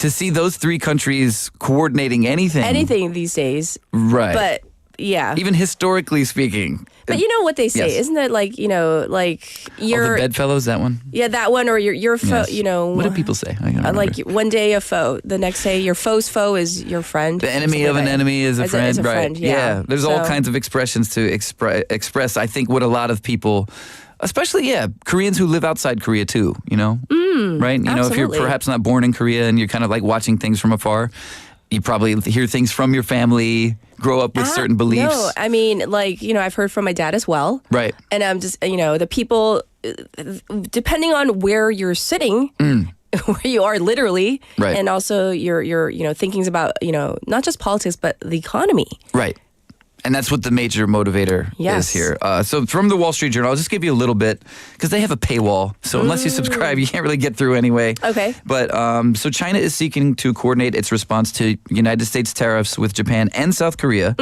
to see those three countries coordinating anything these days. Right. But yeah. Even historically speaking. But you know what they say, isn't it? Your the bedfellows, that one? Yeah, that one, or your foe, Yes. What do people say? I can't remember. One day a foe, the next day your foe's foe is your friend. The enemy of an enemy is a friend. Is a right. friend, yeah. There's all kinds of expressions to express, I think, what a lot of people, especially, Koreans who live outside Korea too, right? If you're perhaps not born in Korea and you're kind of like watching things from afar, you probably hear things from your family, grow up with certain beliefs. No, I mean, I've heard from my dad as well. Right. And I'm just, the people, depending on where you're sitting, where you are literally, right. and also your thinkings about, not just politics, but the economy. Right. And that's what the major motivator is here. So from the Wall Street Journal, I'll just give you a little bit because they have a paywall. So unless you subscribe, you can't really get through anyway. Okay. But so China is seeking to coordinate its response to United States tariffs with Japan and South Korea.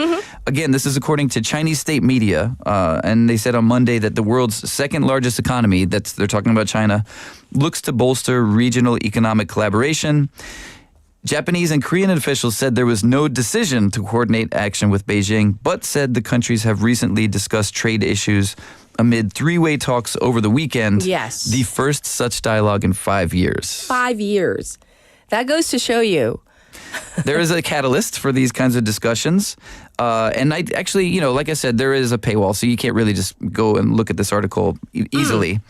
Again, this is according to Chinese state media. And they said on Monday that the world's second largest economy, they're talking about China, looks to bolster regional economic collaboration. Japanese and Korean officials said there was no decision to coordinate action with Beijing, but said the countries have recently discussed trade issues amid three-way talks over the weekend. Yes. The first such dialogue in 5 years. 5 years. That goes to show you. There is a catalyst for these kinds of discussions. And I actually, like I said, there is a paywall, so you can't really just go and look at this article easily.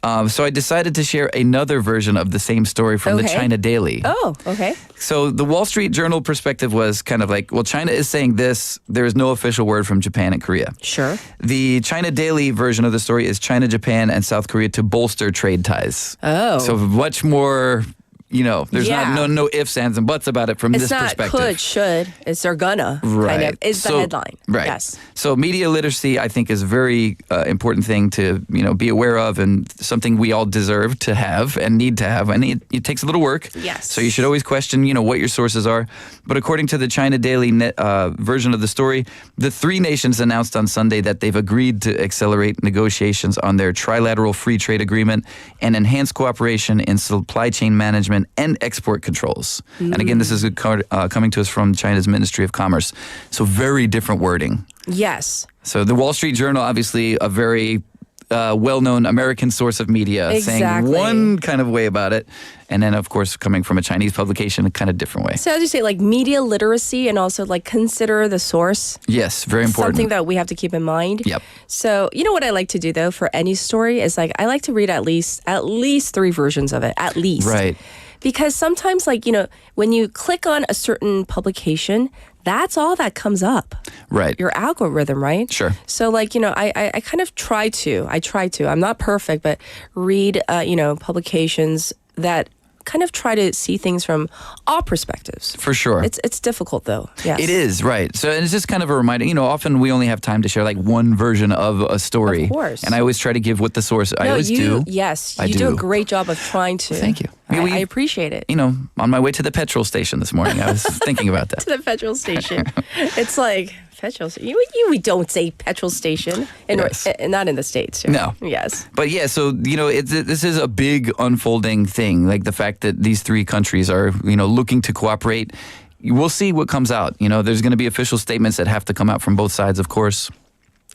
So I decided to share another version of the same story from the China Daily. Oh, okay. So the Wall Street Journal perspective was kind of like, well, China is saying this. There is no official word from Japan and Korea. Sure. The China Daily version of the story is China, Japan, and South Korea to bolster trade ties. Oh. So much more there's not no ifs, ands, and buts about it from this perspective. It's not could, should. It's they're gonna. Right. Kind of is the headline. Right. Yes. So media literacy, I think, is a very important thing to be aware of, and something we all deserve to have and need to have. And it takes a little work. Yes. So you should always question, what your sources are. But according to the China Daily version of the story, the three nations announced on Sunday that they've agreed to accelerate negotiations on their trilateral free trade agreement and enhance cooperation in supply chain management and export controls. And again, this is coming to us from China's Ministry of Commerce. So very different wording. Yes. So the Wall Street Journal, obviously a very well-known American source of media, saying one kind of way about it. And then, of course, coming from a Chinese publication, a kind of different way. So as you say, like media literacy and also like consider the source. Yes, very important. Something that we have to keep in mind. Yep. So you know what I like to do though for any story is like I like to read at least three versions of it, at least. Right. Because sometimes when you click on a certain publication, that's all that comes up. Right. Your algorithm, right? Sure. So I kind of try to, I'm not perfect, but read, publications that kind of try to see things from all perspectives. For sure. It's difficult though. Yes. It is, right. So it's just kind of a reminder, often we only have time to share like one version of a story. Of course. And I always try to give what the source, I always do. Yes, I you do a great job of trying to. Thank you. I appreciate it. On my way to the petrol station this morning, I was thinking about that. To the petrol station. It's like, petrol station. We don't say petrol station, not in the States. No. Yes. But yeah, so, this is a big unfolding thing, like the fact that these three countries are, looking to cooperate. We'll see what comes out. There's going to be official statements that have to come out from both sides, of course.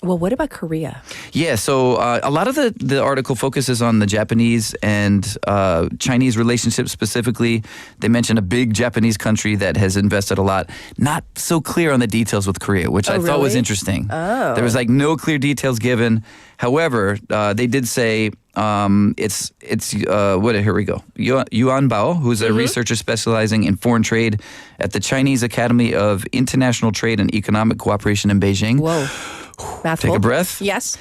Well, what about Korea? Yeah, so a lot of the article focuses on the Japanese and Chinese relationship specifically. They mention a big Japanese country that has invested a lot. Not so clear on the details with Korea, which I thought was interesting. Oh. There was no clear details given. However, they did say here we go. Yuan Bao, who's a researcher specializing in foreign trade at the Chinese Academy of International Trade and Economic Cooperation in Beijing. Whoa. Mouthful. Take a breath. Yes.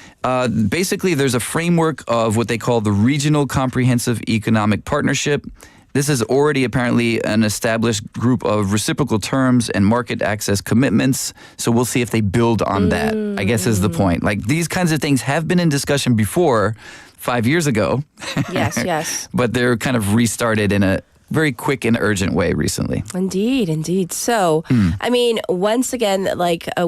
Basically, there's a framework of what they call the Regional Comprehensive Economic Partnership. This is already apparently an established group of reciprocal terms and market access commitments. So we'll see if they build on that, I guess is the point. Like these kinds of things have been in discussion before 5 years ago. Yes. But they're kind of restarted in a very quick and urgent way recently. Indeed. So, once again,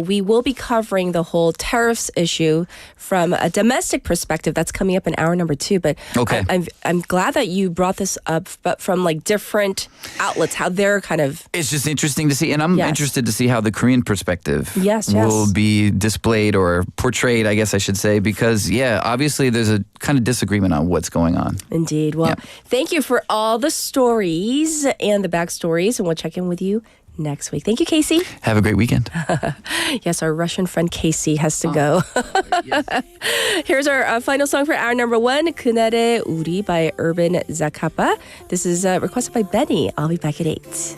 we will be covering the whole tariffs issue from a domestic perspective. That's coming up in hour number 2. But okay. I'm glad that you brought this up, but from different outlets, how they're kind of. It's just interesting to see, and I'm interested to see how the Korean perspective will be displayed or portrayed, I guess I should say, because obviously there's a kind of disagreement on what's going on. Indeed. Well, thank you for all the stories and the backstories, and we'll check in with you next week. Thank you, Casey. Have a great weekend. Yes, our Russian friend Casey has to go. Here's our final song for hour number 1, 그날의 우리 by Urban Zacapa. This is requested by Benny. I'll be back at 8.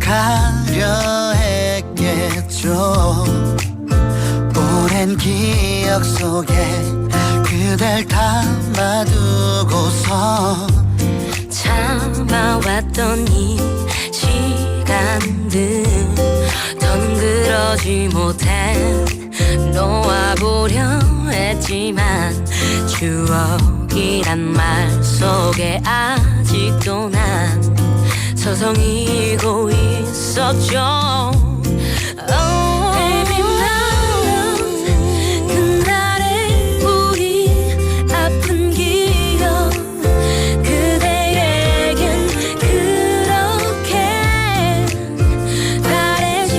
가려 했겠죠. 오랜 기억 속에 그댈 담아두고서 참아왔던 이 시간들 더는 그러지 못해 놓아보려 했지만 추억이란 말 속에 아직도 난 서성이고 있었죠. Baby, 난 그날의 우리 아픈 기억 그대에겐 그렇게 바래지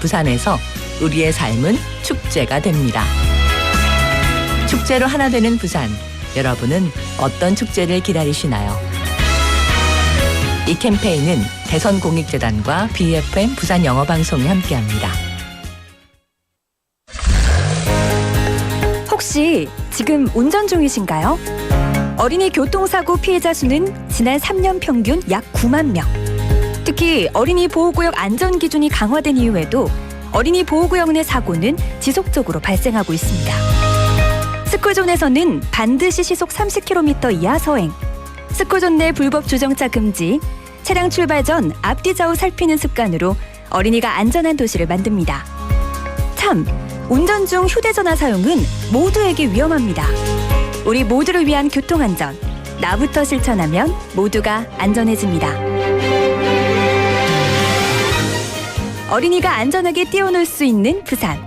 부산에서 우리의 삶은 축제가 됩니다. 축제로 하나 되는 부산, 여러분은 어떤 축제를 기다리시나요? 이 캠페인은 대선공익재단과 BFM 부산영어방송이 함께합니다. 혹시 지금 운전 중이신가요? 어린이 교통사고 피해자 수는 지난 3년 평균 약 9만 명. 특히 어린이 보호구역 안전기준이 강화된 이후에도 어린이 보호구역 내 사고는 지속적으로 발생하고 있습니다. 스쿨존에서는 반드시 시속 30km 이하 서행, 스쿨존 내 불법 주정차 금지, 차량 출발 전 앞뒤 좌우 살피는 습관으로 어린이가 안전한 도시를 만듭니다. 참, 운전 중 휴대전화 사용은 모두에게 위험합니다. 우리 모두를 위한 교통안전, 나부터 실천하면 모두가 안전해집니다. 어린이가 안전하게 뛰어놀 수 있는 부산.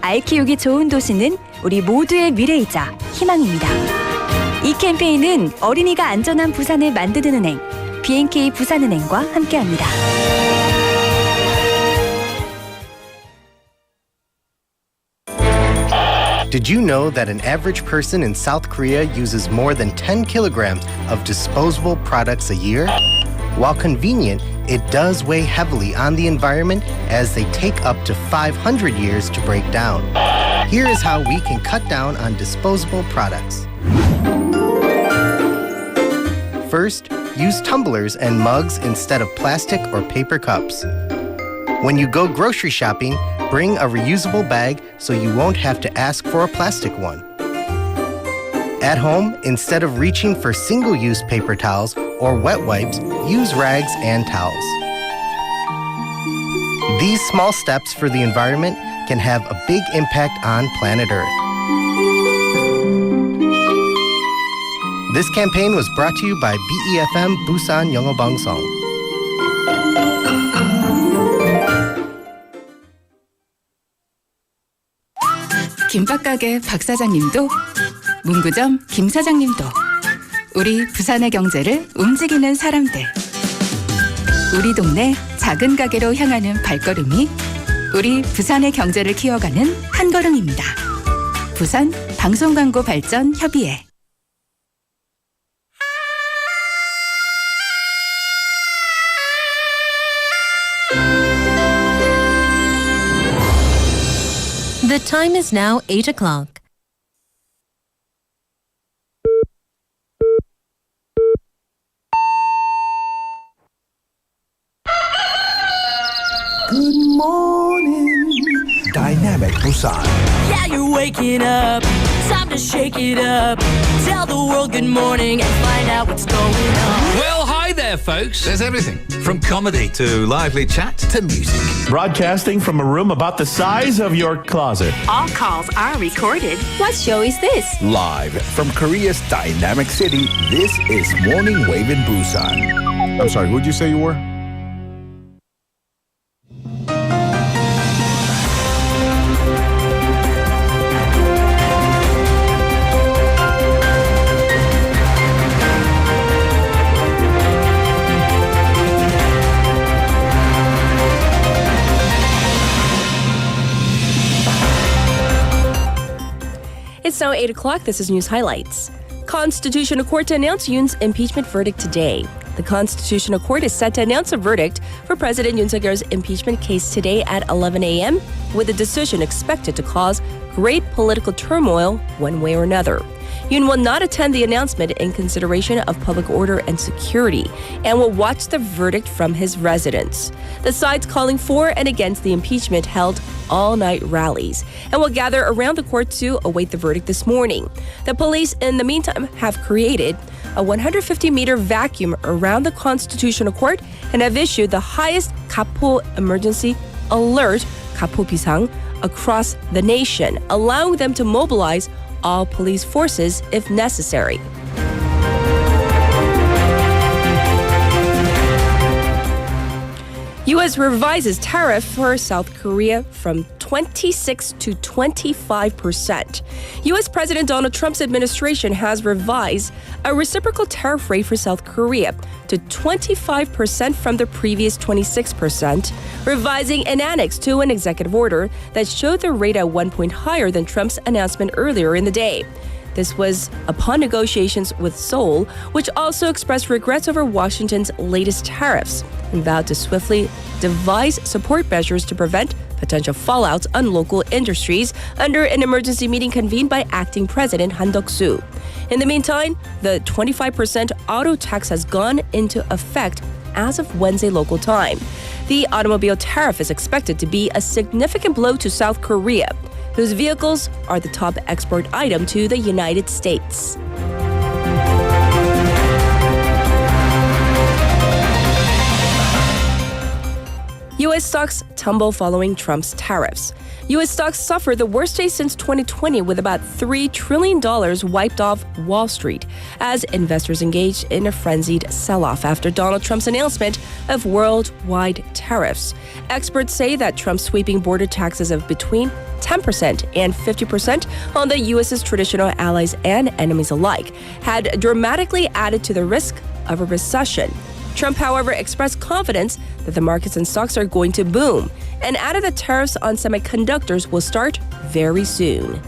아이 키우기 좋은 도시는 우리 모두의 미래이자 희망입니다. 이 캠페인은 어린이가 안전한 부산을 만드는 은행, B&K 부산은행과 함께합니다. Did you know that an average person in South Korea uses more than 10 kilograms of disposable products a year? While convenient, it does weigh heavily on the environment as they take up to 500 years to break down. Here is how we can cut down on disposable products. First, use tumblers and mugs instead of plastic or paper cups. When you go grocery shopping, bring a reusable bag so you won't have to ask for a plastic one. At home, instead of reaching for single-use paper towels or wet wipes, use rags and towels. These small steps for the environment can have a big impact on planet Earth. This campaign was brought to you by BEFM Busan 영어방송. 김밥가게 박 사장님도, 문구점 김 사장님도, 우리 부산의 경제를 움직이는 사람들. 우리 동네 작은 가게로 향하는 발걸음이 우리 부산의 경제를 키워가는 한 걸음입니다. 부산 방송광고 발전 협의회. The time is now 8 o'clock. Good morning, Dynamic Busan. Yeah, you're waking up. Time to shake it up. Tell the world good morning and find out what's going on. Well, hi there, folks. There's everything from comedy to lively chat to music. Broadcasting from a room about the size of your closet. All calls are recorded. What show is this? Live from Korea's dynamic city, this is Morning Wave in Busan. I'm sorry, who'd you say you were? It's now 8 o'clock. This is News Highlights. Constitutional Court to announce Yoon's impeachment verdict today. The Constitutional Court is set to announce a verdict for President Yoon Suk-yeol's impeachment case today at 11 a.m., with the decision expected to cause great political turmoil one way or another. Yoon will not attend the announcement in consideration of public order and security and will watch the verdict from his residence. The sides calling for and against the impeachment held all-night rallies and will gather around the court to await the verdict this morning. The police, in the meantime, have created a 150-meter vacuum around the Constitutional Court and have issued the highest Kapo emergency alert, Kapo Bisang, across the nation, allowing them to mobilize all police forces if necessary. U.S. revises tariff for South Korea from 26 to 25%. U.S. President Donald Trump's administration has revised a reciprocal tariff rate for South Korea to 25% from the previous 26%, revising an annex to an executive order that showed the rate at 1 point higher than Trump's announcement earlier in the day. This was upon negotiations with Seoul, which also expressed regrets over Washington's latest tariffs and vowed to swiftly devise support measures to prevent potential fallouts on local industries under an emergency meeting convened by acting President Han Duck-soo. In the meantime, the 25% auto tax has gone into effect as of Wednesday local time. The automobile tariff is expected to be a significant blow to South Korea, whose vehicles are the top export item to the United States. U.S. stocks tumble following Trump's tariffs. U.S. stocks suffered the worst day since 2020 with about $3 trillion wiped off Wall Street as investors engaged in a frenzied sell-off after Donald Trump's announcement of worldwide tariffs. Experts say that Trump's sweeping border taxes of between 10% and 50% on the U.S.'s traditional allies and enemies alike had dramatically added to the risk of a recession. Trump, however, expressed confidence that the markets and stocks are going to boom and added that tariffs on semiconductors will start very soon.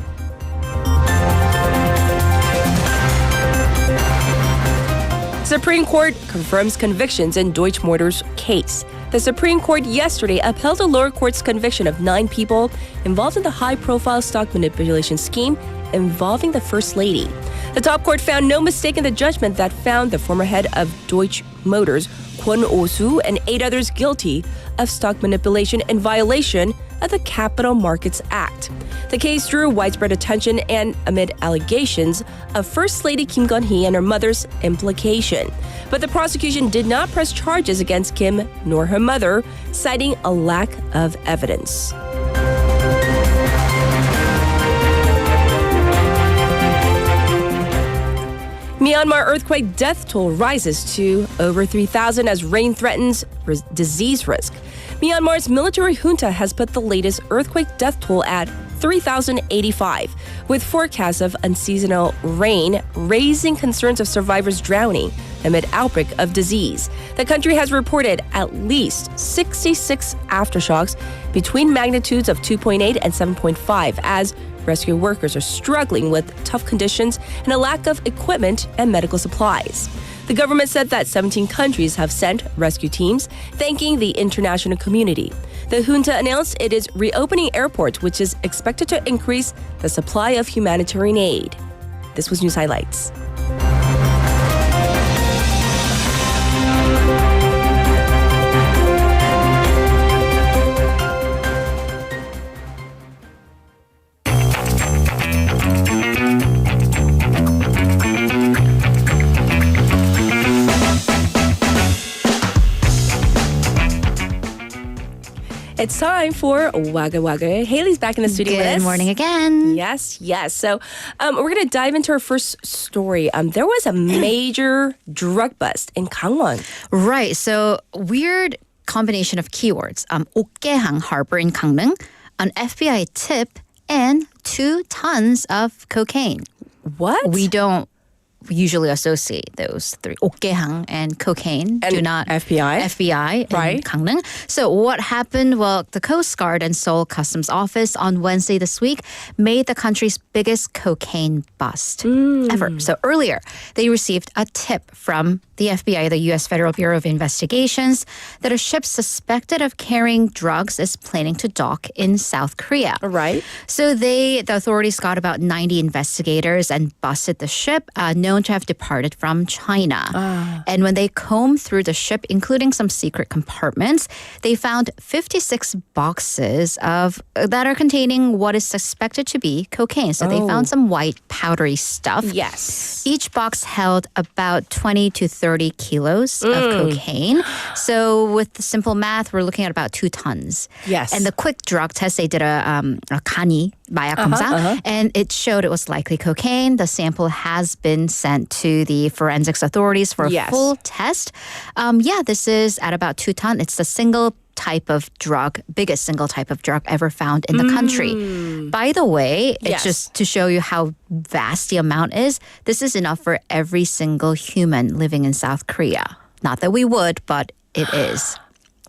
Supreme Court confirms convictions in Deutsche Motors case. The Supreme Court yesterday upheld the lower court's conviction of 9 people involved in the high-profile stock manipulation scheme involving the First Lady. The top court found no mistake in the judgment that found the former head of Deutsche Motors, Kwon Oh-soo, and 8 others guilty of stock manipulation in violation of the Capital Markets Act. The case drew widespread attention and amid allegations of First Lady Kim Gun-hee and her mother's implication. But the prosecution did not press charges against Kim nor her mother, citing a lack of evidence. Myanmar earthquake death toll rises to over 3,000 as rain threatens disease risk. Myanmar's military junta has put the latest earthquake death toll at 3,085, with forecasts of unseasonal rain raising concerns of survivors drowning amid outbreak of disease. The country has reported at least 66 aftershocks between magnitudes of 2.8 and 7.5 as rescue workers are struggling with tough conditions and a lack of equipment and medical supplies. The government said that 17 countries have sent rescue teams, thanking the international community. The junta announced it is reopening airports, which is expected to increase the supply of humanitarian aid. This was News Highlights. It's time for Waga Waga. Haley's back in the studio with us. Good morning again. Yes. So we're going to dive into our first story. There was a major drug bust in Gangwon. Right. So weird combination of keywords. 옥계항 harbor in Gangneung, an FBI tip, and 2 tons of cocaine. What? We don't usually associate those 3. 옥계항 and cocaine and do not FBI right. in Gangneung. So what happened? Well, the Coast Guard and Seoul Customs Office on Wednesday this week made the country's biggest cocaine bust ever. So earlier, they received a tip from the FBI, the U.S. Federal Bureau of Investigations, that a ship suspected of carrying drugs is planning to dock in South Korea. Right. So the authorities got about 90 investigators and busted the ship, known to have departed from China. And when they combed through the ship, including some secret compartments, they found 56 boxes that are containing what is suspected to be cocaine. So they found some white powdery stuff. Yes. Each box held about 20 to 30 kilos of cocaine. So with the simple math, we're looking at about 2 tons. Yes. And the quick drug test, they did a 간이 마약 검사, and it showed it was likely cocaine. The sample has been sent to the forensics authorities for a full test. This is at about 2 tons. It's the single type of drug, biggest single type of drug ever found in the country. By the way, it's just to show you how vast the amount is. This is enough for every single human living in South Korea. Not that we would, but it is.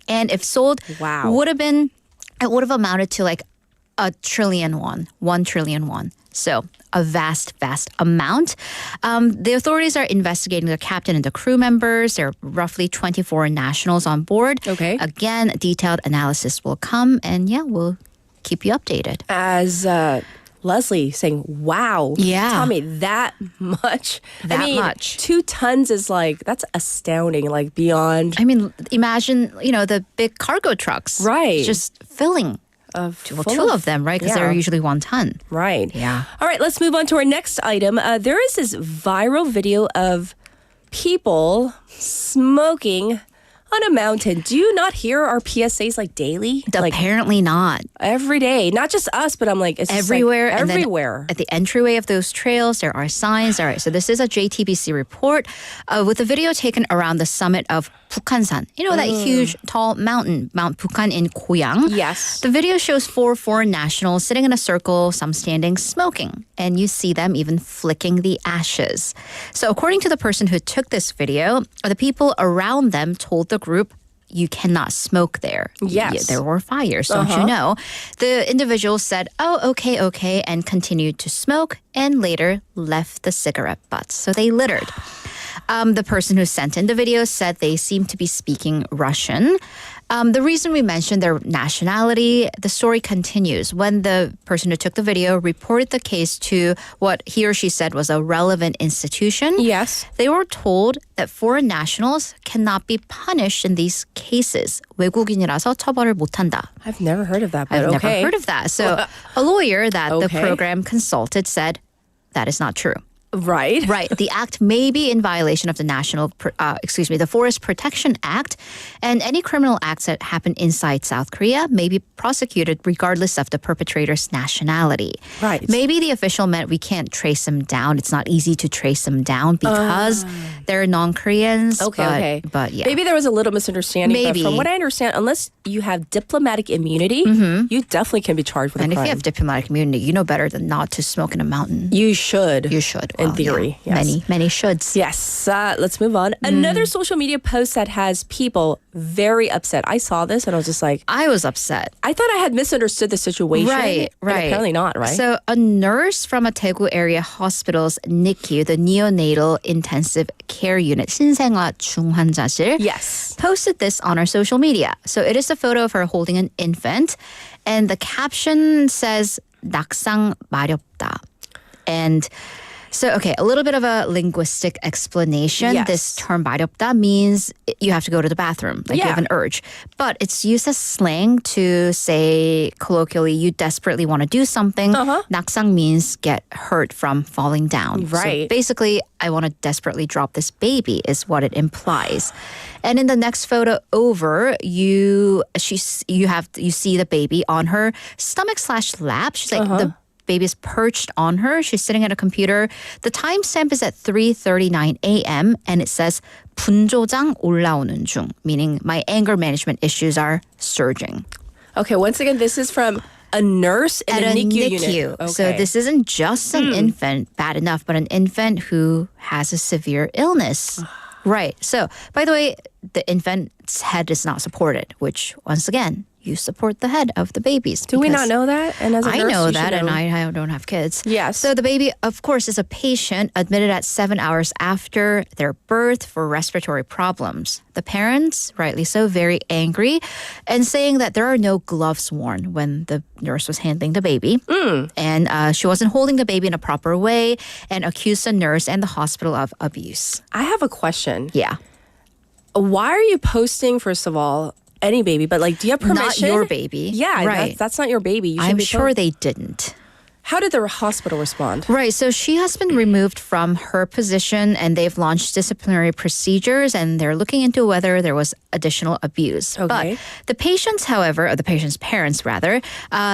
And if sold, it would have amounted to like 1 trillion won, 1 trillion won. So a vast, vast amount. The authorities are investigating the captain and the crew members. There are roughly 24 nationals on board. Okay. Again, detailed analysis will come, and we'll keep you updated. As Leslie saying, wow. Yeah. Tommy, that much? That much. 2 tons is like, that's astounding, like beyond. I mean, imagine, the big cargo trucks. Right. Just filling. Two of them, right? Because they're usually 1 ton. Right. Yeah. All right, let's move on to our next item. There is this viral video of people smoking on a mountain. Do you not hear our PSAs like daily? Apparently not. Every day. Not just us, but I'm like, it's everywhere. Just like everywhere. At the entryway of those trails, there are signs. All right, so this is a JTBC report with a video taken around the summit of 북한산. You know that huge, tall mountain, Mount Bukhan in Goyang? Yes. The video shows 4 foreign nationals sitting in a circle, some standing, smoking. And you see them even flicking the ashes. So according to the person who took this video, the people around them told the group, you cannot smoke there. Yes. Yeah, there were fires, don't you know? The individual said, oh, okay, and continued to smoke and later left the cigarette butts. So they littered. The person who sent in the video said they seemed to be speaking Russian. The reason we mentioned their nationality, the story continues. When the person who took the video reported the case to what he or she said was a relevant institution, they were told that foreign nationals cannot be punished in these cases. 외국인이라서 처벌을 못한다. I've never heard of that, but I've never heard of that. So a lawyer that the program consulted said that is not true. Right. The act may be in violation of the Forest Protection Act, and any criminal acts that happen inside South Korea may be prosecuted regardless of the perpetrator's nationality. Right. Maybe the official meant we can't trace them down. It's not easy to trace them down because they're non-Koreans. Okay. But yeah. Maybe there was a little misunderstanding. Maybe. But from what I understand, unless you have diplomatic immunity, you definitely can be charged with a crime. And if you have diplomatic immunity, you know better than not to smoke in a mountain. You should. You should. In theory. Yeah. Yes. Many shoulds. Yes. Let's move on. Another social media post that has people very upset. I saw this and I was just like... I was upset. I thought I had misunderstood the situation. Right. But apparently not, right? So a nurse from a Daegu area hospital's NICU, the Neonatal Intensive Care Unit, 신생아 중환자실, posted this on her social media. So it is a photo of her holding an infant. And the caption says, 낙상 마렵다. And... So, okay, a little bit of a linguistic explanation. Yes. This term 마렵다 means you have to go to the bathroom, like you have an urge. But it's used as slang to say, colloquially, you desperately want to do something. 낙상 means get hurt from falling down. Right. So basically, I want to desperately drop this baby is what it implies. And in the next photo over, you see the baby on her stomach/lap. She's like the baby's perched on her. She's sitting at a computer. The timestamp is at 3:39 a.m. and it says 분조장 올라오는 중, meaning my anger management issues are surging. Okay, once again, this is from a nurse in a NICU unit. Okay. So this isn't just an infant, bad enough, but an infant who has a severe illness. Right. So, by the way, the infant's head is not supported, which, once again, you support the head of the babies. Do we not know that? And as a I nurse, know you that, should and I don't have kids. Yes. So the baby, of course, is a patient admitted at 7 hours after their birth for respiratory problems. The parents, rightly so, very angry and saying that there are no gloves worn when the nurse was handling the baby. And she wasn't holding the baby in a proper way and accused the nurse and the hospital of abuse. I have a question. Yeah. Why are you posting, first of all, any baby, but like, do you have permission? Not your baby. Yeah, right. That's not your baby. You I'm sure they didn't. How did the hospital respond? Right. So she has been removed from her position and they've launched disciplinary procedures and they're looking into whether there was additional abuse. Okay. But the patients, however, or the patient's parents rather,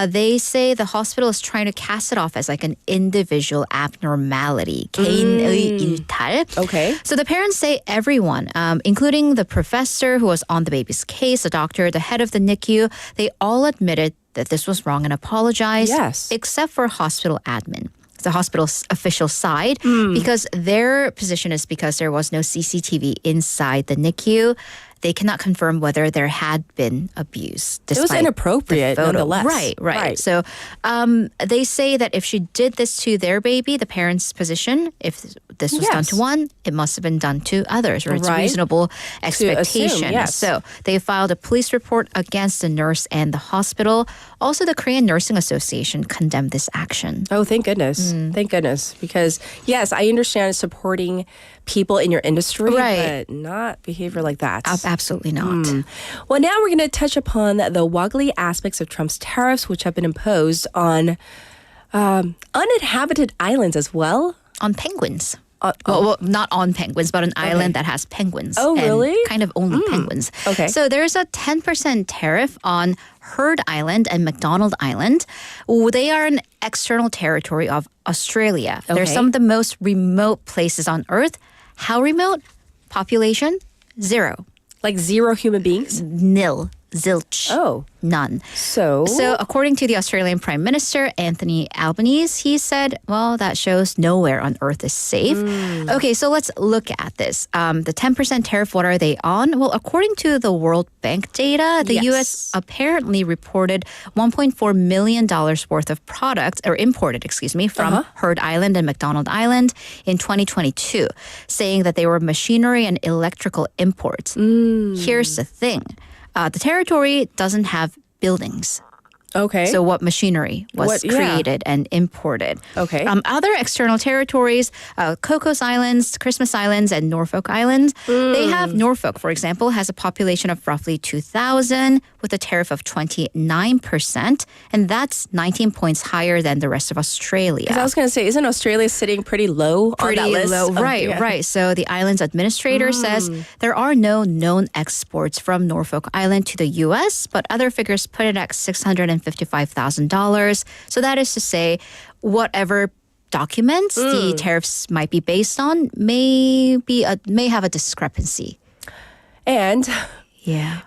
they say the hospital is trying to cast it off as like an individual abnormality. 개인의 일탈. Okay. So the parents say everyone, including the professor who was on the baby's case, the doctor, the head of the NICU, they all admitted that this was wrong and apologized. Yes. Except for hospital admin, the hospital's official side, because their position is because there was no CCTV inside the NICU. They cannot confirm whether there had been abuse. It was inappropriate, nonetheless. Right. So they say that if she did this to their baby, the parents' position, if this was done to one, it must have been done to others, or it's reasonable expectation. Yes. So they filed a police report against the nurse and the hospital. Also, the Korean Nursing Association condemned this action. Oh, thank goodness. Thank goodness. Because, yes, I understand supporting people in your industry, but not behavior like that. Absolutely not. Well, now we're going to touch upon the woggly aspects of Trump's tariffs, which have been imposed on uninhabited islands as well. On penguins. Well, not on penguins, but an island that has penguins. Oh, really? Kind of only penguins. Okay. So there's a 10% tariff on Heard Island and McDonald Island. They are an external territory of Australia. They're some of the most remote places on Earth. How remote? Population? 0. Like 0 human beings? Nil. Zilch. Oh. None. So according to the Australian Prime Minister, Anthony Albanese, he said, well, that shows nowhere on Earth is safe. Okay, so let's look at this. The 10% tariff, what are they on? Well, according to the World Bank data, the U.S. apparently reported $1.4 million worth of products, or imported, from Heard Island and McDonald Island in 2022, saying that they were machinery and electrical imports. Here's the thing. The territory doesn't have buildings. Okay. So what machinery was created and imported? Okay. Other external territories, Cocos Islands, Christmas Islands, and Norfolk Islands. They have Norfolk, for example, has a population of roughly 2,000 with a tariff of 29%. And that's 19 points higher than the rest of Australia. Because I was going to say, isn't Australia sitting pretty low on that list? Low. Right. So the island's administrator says there are no known exports from Norfolk Island to the U.S., but other figures put it at $655,000. So that is to say, whatever documents the tariffs might be based on may have a discrepancy. And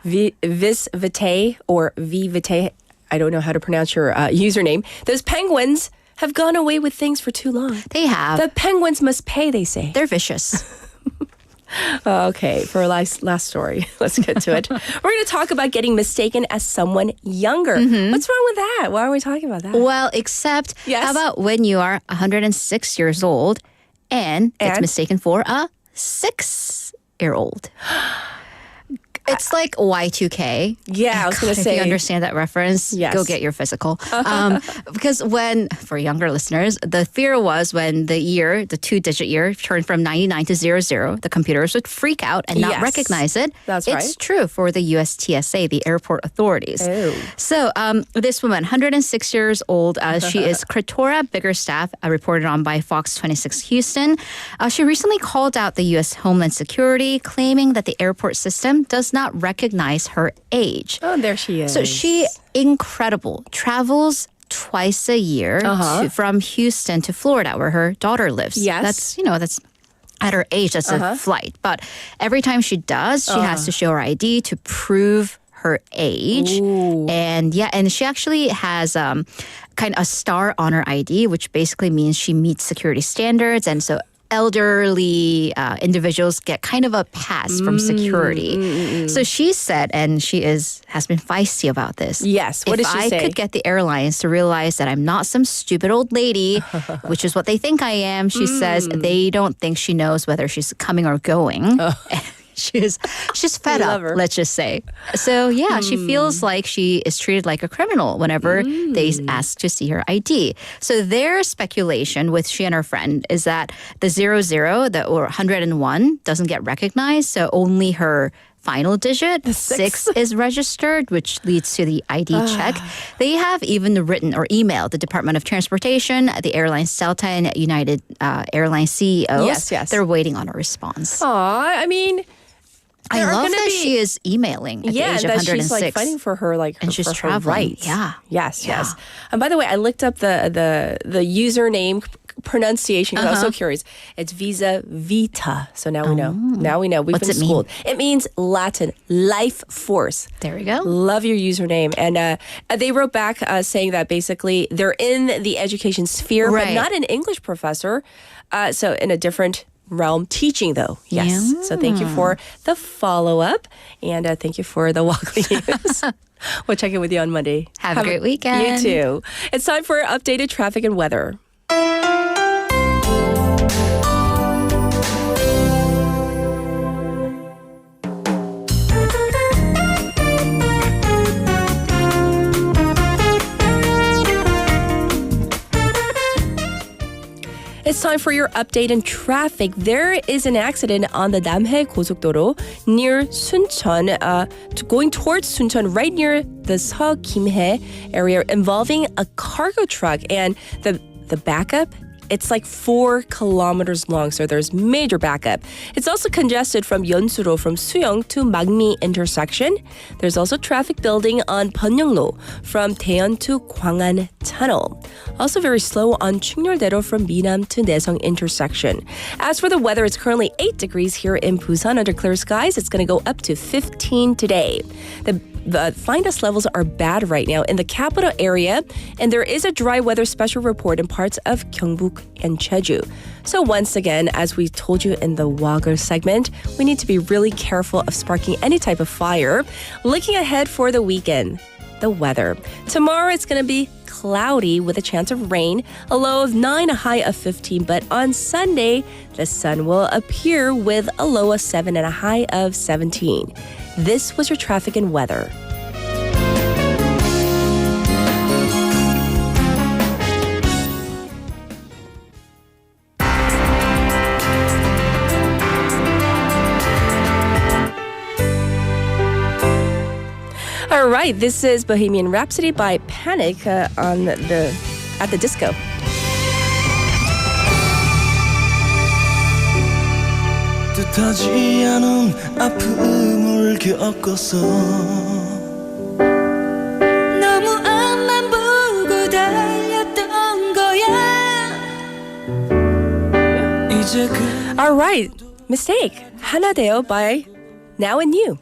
vis vitae or v vitae, I don't know how to pronounce your username. Those penguins have gone away with things for too long. They have. The penguins must pay, they say. They're vicious. Okay, for our last story, let's get to it. We're going to talk about getting mistaken as someone younger. What's wrong with that? Why are we talking about that? Well, except how about when you are 106 years old and it's mistaken for a 6-year-old? It's like Y2K. Yeah, I was going to say. If you understand that reference, go get your physical. Because for younger listeners, the fear was when the 2-digit year, turned from 99 to 00, the computers would freak out and not recognize it. That's right. It's true for the US TSA, the airport authorities. Oh. So this woman, 106 years old, she is Kritora Biggerstaff, reported on by Fox 26 Houston. She recently called out the US Homeland Security, claiming that the airport system does not recognize her age. Oh, there she is. So she, incredible, travels twice a year from Houston to Florida, where her daughter lives. Yes. That's at her age, that's a flight. But every time she does, she has to show her ID to prove her age. Ooh. And she actually has kind of a star on her ID, which basically means she meets security standards. And so elderly individuals get kind of a pass from security. So she said, and she has been feisty about this. Yes. What did she say? If I could get the airlines to realize that I'm not some stupid old lady, which is what they think I am, she says they don't think she knows whether she's coming or going. She's fed up, let's just say. So she feels like she is treated like a criminal whenever they ask to see her ID. So their speculation with she and her friend is that the 00, or 101 doesn't get recognized, so only her final digit, 6 is registered, which leads to the ID check. They have even written or emailed the Department of Transportation, the airlines Delta and United Airlines CEOs. Yes. They're waiting on a response. I mean, I love that she is emailing at the age of 106. She's like fighting for her and she's traveling. Right. Yes. And by the way, I looked up the username pronunciation. I was so curious. It's Visa Vita. So now we know. Now we know. We've What's been it mean? schooled. It means Latin life force. There we go. Love your username. And they wrote back saying that basically they're in the education sphere, but not an English professor. So in a different realm, teaching though. Yes. Yeah. So thank you for the follow-up. And thank you for the Waga news. We'll check in with you on Monday. Have a great weekend. You too. It's time for updated traffic and weather. It's time for your update on traffic. There is an accident on the Namhae 고속도로 near Suncheon, going towards Suncheon, right near the Seokimhae area, involving a cargo truck. And the backup, it's like 4 kilometers long, so there's major backup. It's also congested from Yeonsuro, from Suyeong to Magmi intersection. There's also traffic building on Byeongno from Daeyeon to Gwangan Tunnel. Also very slow on Chungnyeoldaero from Minam to Naesong intersection. As for the weather, it's currently 8 degrees here in Busan under clear skies. It's going to go up to 15 today. The find us levels are bad right now in the capital area, and there is a dry weather special report in parts of Gyeongbuk and Jeju. So once again, as we told you in the Waga segment, we need to be really careful of sparking any type of fire. Looking ahead for the weekend, the weather. Tomorrow it's going to be cloudy with a chance of rain, a low of 9, a high of 15. But on Sunday, the sun will appear with a low of 7 and a high of 17. This was your traffic and weather. All right, this is Bohemian Rhapsody by Panic at the disco. 뜻하지 않은 아픔을 겪었어 너무 앞만 보고 달렸던 거야 이제 All right, Mistake. 하나되어 by Now and You.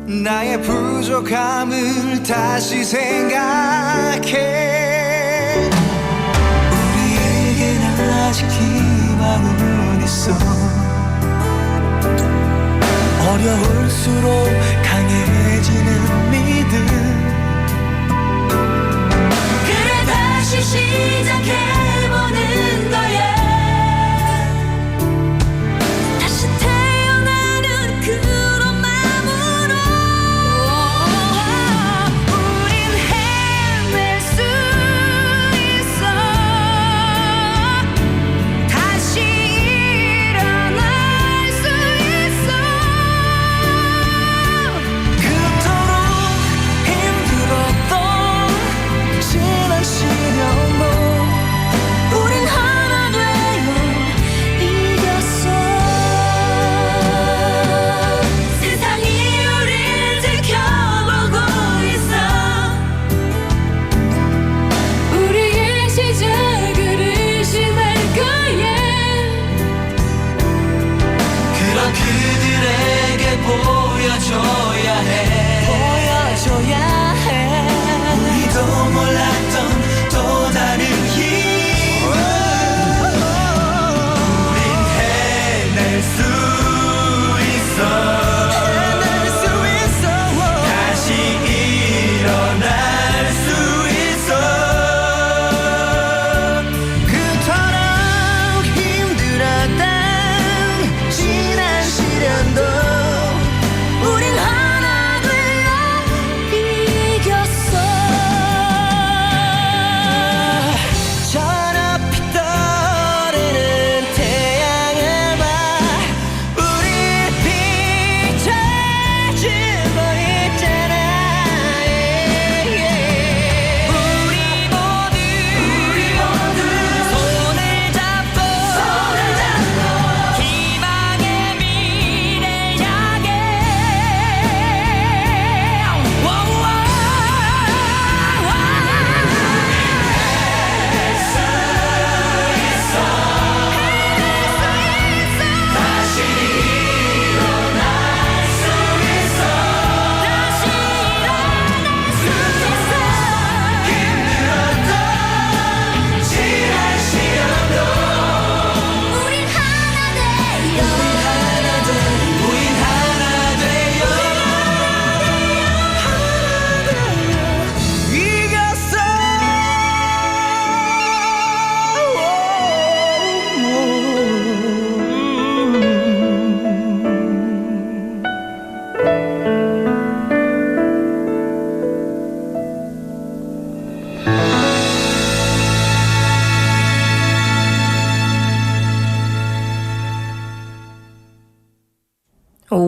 나의 부족함을 다시 생각해 우리에겐 아직 희망은 있어 어려울수록 강해지는 믿음 그래 다시 시작해보는 거야 다시 태어나는 그런 마음으로 우린 해낼 수 있어 다시 일어날 수 있어 그래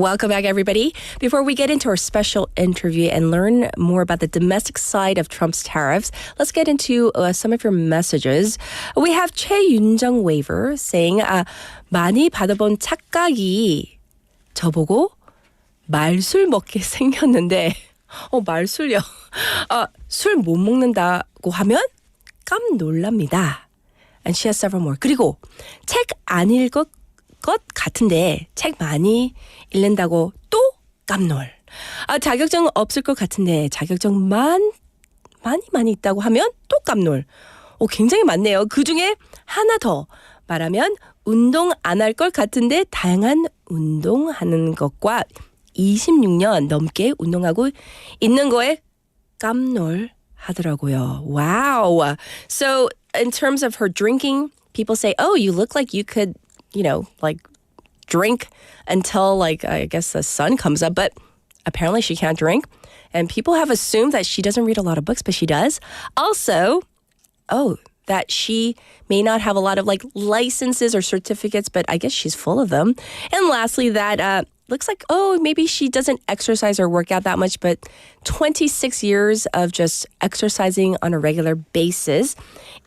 Welcome back, everybody. Before we get into our special interview and learn more about the domestic side of Trump's tariffs, let's get into some of your messages. We have 최윤정 Waver saying, 많이 받아본 착각이 저보고 말술 먹게 생겼는데 말술요. 술 못 먹는다고 하면 깜놀랍니다. And she has several more. 그리고 책 안 읽을 것 같은데 책 많이 읽는다고 또 깜놀. 자격증 없을 것 같은데 자격증만 많이 있다고 하면 또 깜놀. 굉장히 많네요. 그중에 하나 더 말하면 운동 안 할 것 같은데 다양한 운동하는 것과 26년 넘게 운동하고 있는 거에 깜놀 하더라고요. Wow. So in terms of her drinking, people say, oh, you look like you could, like drink until I guess the sun comes up, but apparently she can't drink. And people have assumed that she doesn't read a lot of books, but she does. Also, that she may not have a lot of licenses or certificates, but I guess she's full of them. And lastly, that looks like, maybe she doesn't exercise or work out that much, but 26 years of just exercising on a regular basis.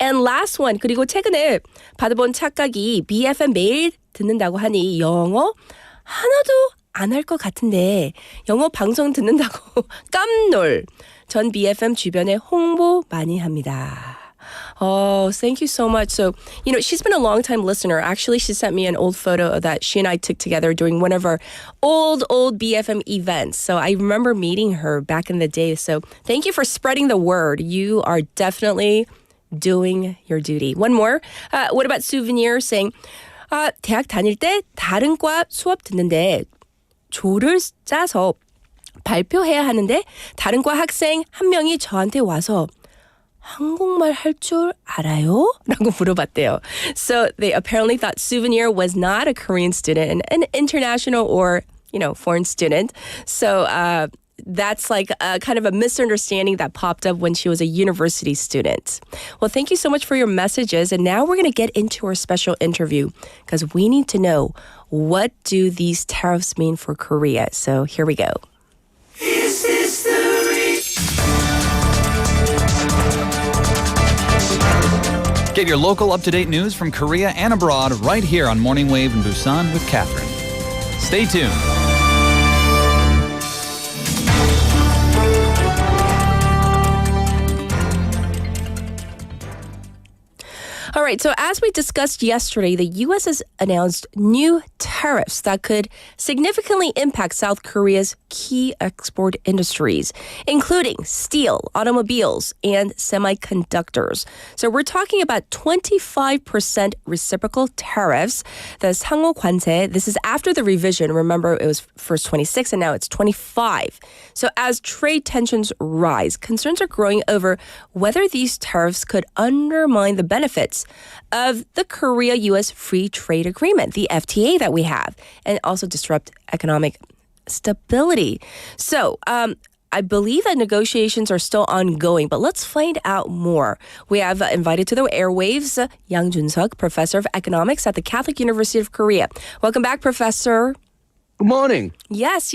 And last one, 그리고 최근에 받아본 착각이 BFM 매일 듣는다고 하니 영어 하나도 안 할 것 같은데 영어 방송 듣는다고 깜놀. 전 BFM 주변에 홍보 많이 합니다. Oh, thank you so much. So, she's been a long-time listener. Actually, she sent me an old photo that she and I took together during one of our old BFM events. So I remember meeting her back in the day. So thank you for spreading the word. You are definitely doing your duty. One more. What about Souvenir saying, 대학 다닐 때 다른 과 수업 듣는데 조를 짜서 발표해야 하는데 다른 과 학생 한 명이 저한테 와서 한국말 할 줄 알아요? 라고 물어봤대요. So they apparently thought Souvenir was not a Korean student, an international or, foreign student. So that's kind of a misunderstanding that popped up when she was a university student. Well, thank you so much for your messages. And now we're going to get into our special interview because we need to know, what do these tariffs mean for Korea? So here we go. Is this the Get your local up-to-date news from Korea and abroad right here on Morning Wave in Busan with Catherine. Stay tuned. All right, so as we discussed yesterday, the U.S. has announced new tariffs that could significantly impact South Korea's key export industries, including steel, automobiles, and semiconductors. So we're talking about 25% reciprocal tariffs. The 상호 관세, this is after the revision. Remember, it was first 26 and now it's 25. So as trade tensions rise, concerns are growing over whether these tariffs could undermine the benefits of the Korea-U.S. Free Trade Agreement, the FTA that we have, and also disrupt economic stability. So I believe that negotiations are still ongoing, but let's find out more. We have invited to the airwaves Yang Jun-seok, professor of economics at the Catholic University of Korea. Welcome back, Professor. Good morning. Yes.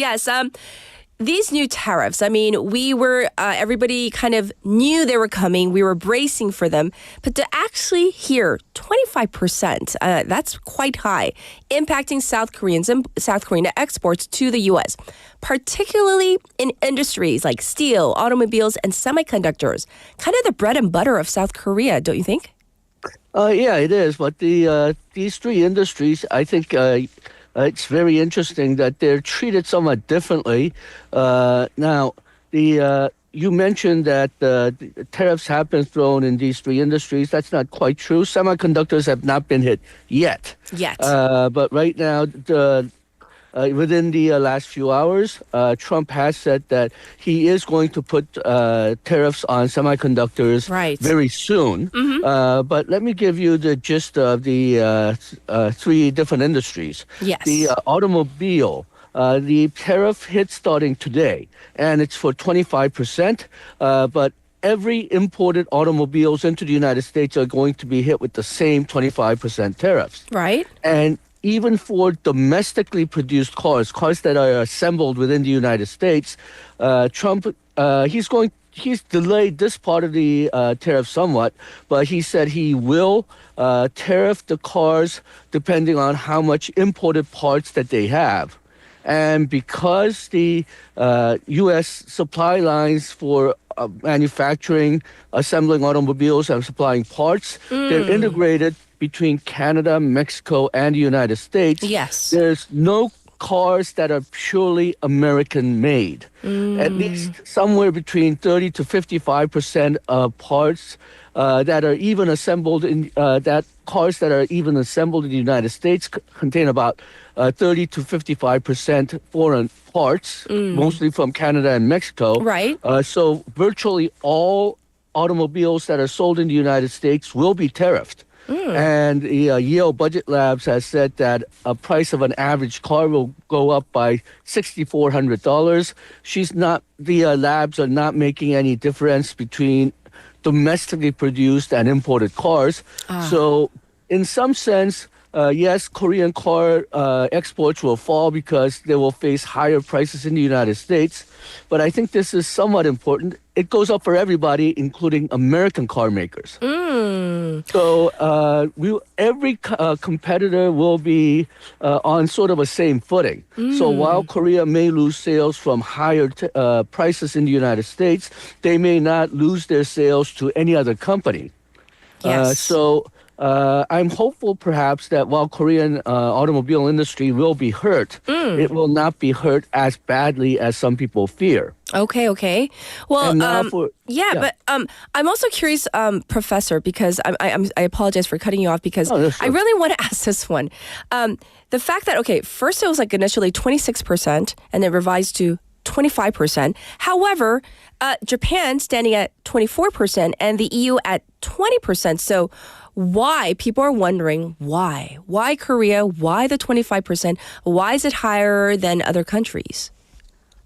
These new tariffs, we were, everybody kind of knew they were coming. We were bracing for them. But to actually hear 25%, that's quite high, impacting South Korean exports to the U.S., particularly in industries like steel, automobiles, and semiconductors. Kind of the bread and butter of South Korea, don't you think? Yeah, it is. But these three industries, I think... it's very interesting that they're treated somewhat differently. Now, you mentioned that the tariffs have been thrown in these three industries. That's not quite true. Semiconductors have not been hit yet. But right now, within the last few hours, Trump has said that he is going to put tariffs on semiconductors very soon. But let me give you the gist of the three different industries. Yes. The automobile, the tariff hits starting today, and it's for 25%. But every imported automobiles into the United States are going to be hit with the same 25% tariffs. Right. And even for domestically produced cars that are assembled within the United States, Trump he's delayed this part of the tariff somewhat, but he said he will tariff the cars depending on how much imported parts that they have. And because the U.S. supply lines for manufacturing, assembling automobiles, and supplying parts, they're integrated between Canada, Mexico, and the United States. Yes. There's no cars that are purely American made. At least somewhere between 30 to 55% of parts that are even assembled in cars that are even assembled in the United States contain about 30 to 55% foreign parts, mostly from Canada and Mexico. Right. So virtually all automobiles that are sold in the United States will be tariffed. And the Yale Budget Labs has said that a price of an average car will go up by $6,400. The labs are not making any difference between domestically produced and imported cars. So in some sense, yes, Korean car exports will fall because they will face higher prices in the United States. But I think this is somewhat important. It goes up for everybody, including American car makers. So every competitor will be on sort of a same footing. So while Korea may lose sales from higher prices in the United States, they may not lose their sales to any other company. Yes. I'm hopeful perhaps that while Korean automobile industry will be hurt, it will not be hurt as badly as some people fear. Okay. Well, yeah. but I'm also curious, Professor, because I apologize for cutting you off because I really want to ask this one. The fact that, first it was like initially 26% and then revised to 25%. However, Japan standing at 24% and the EU at 20%. So why? People are wondering why. Why Korea? Why the 25%? Why is it higher than other countries?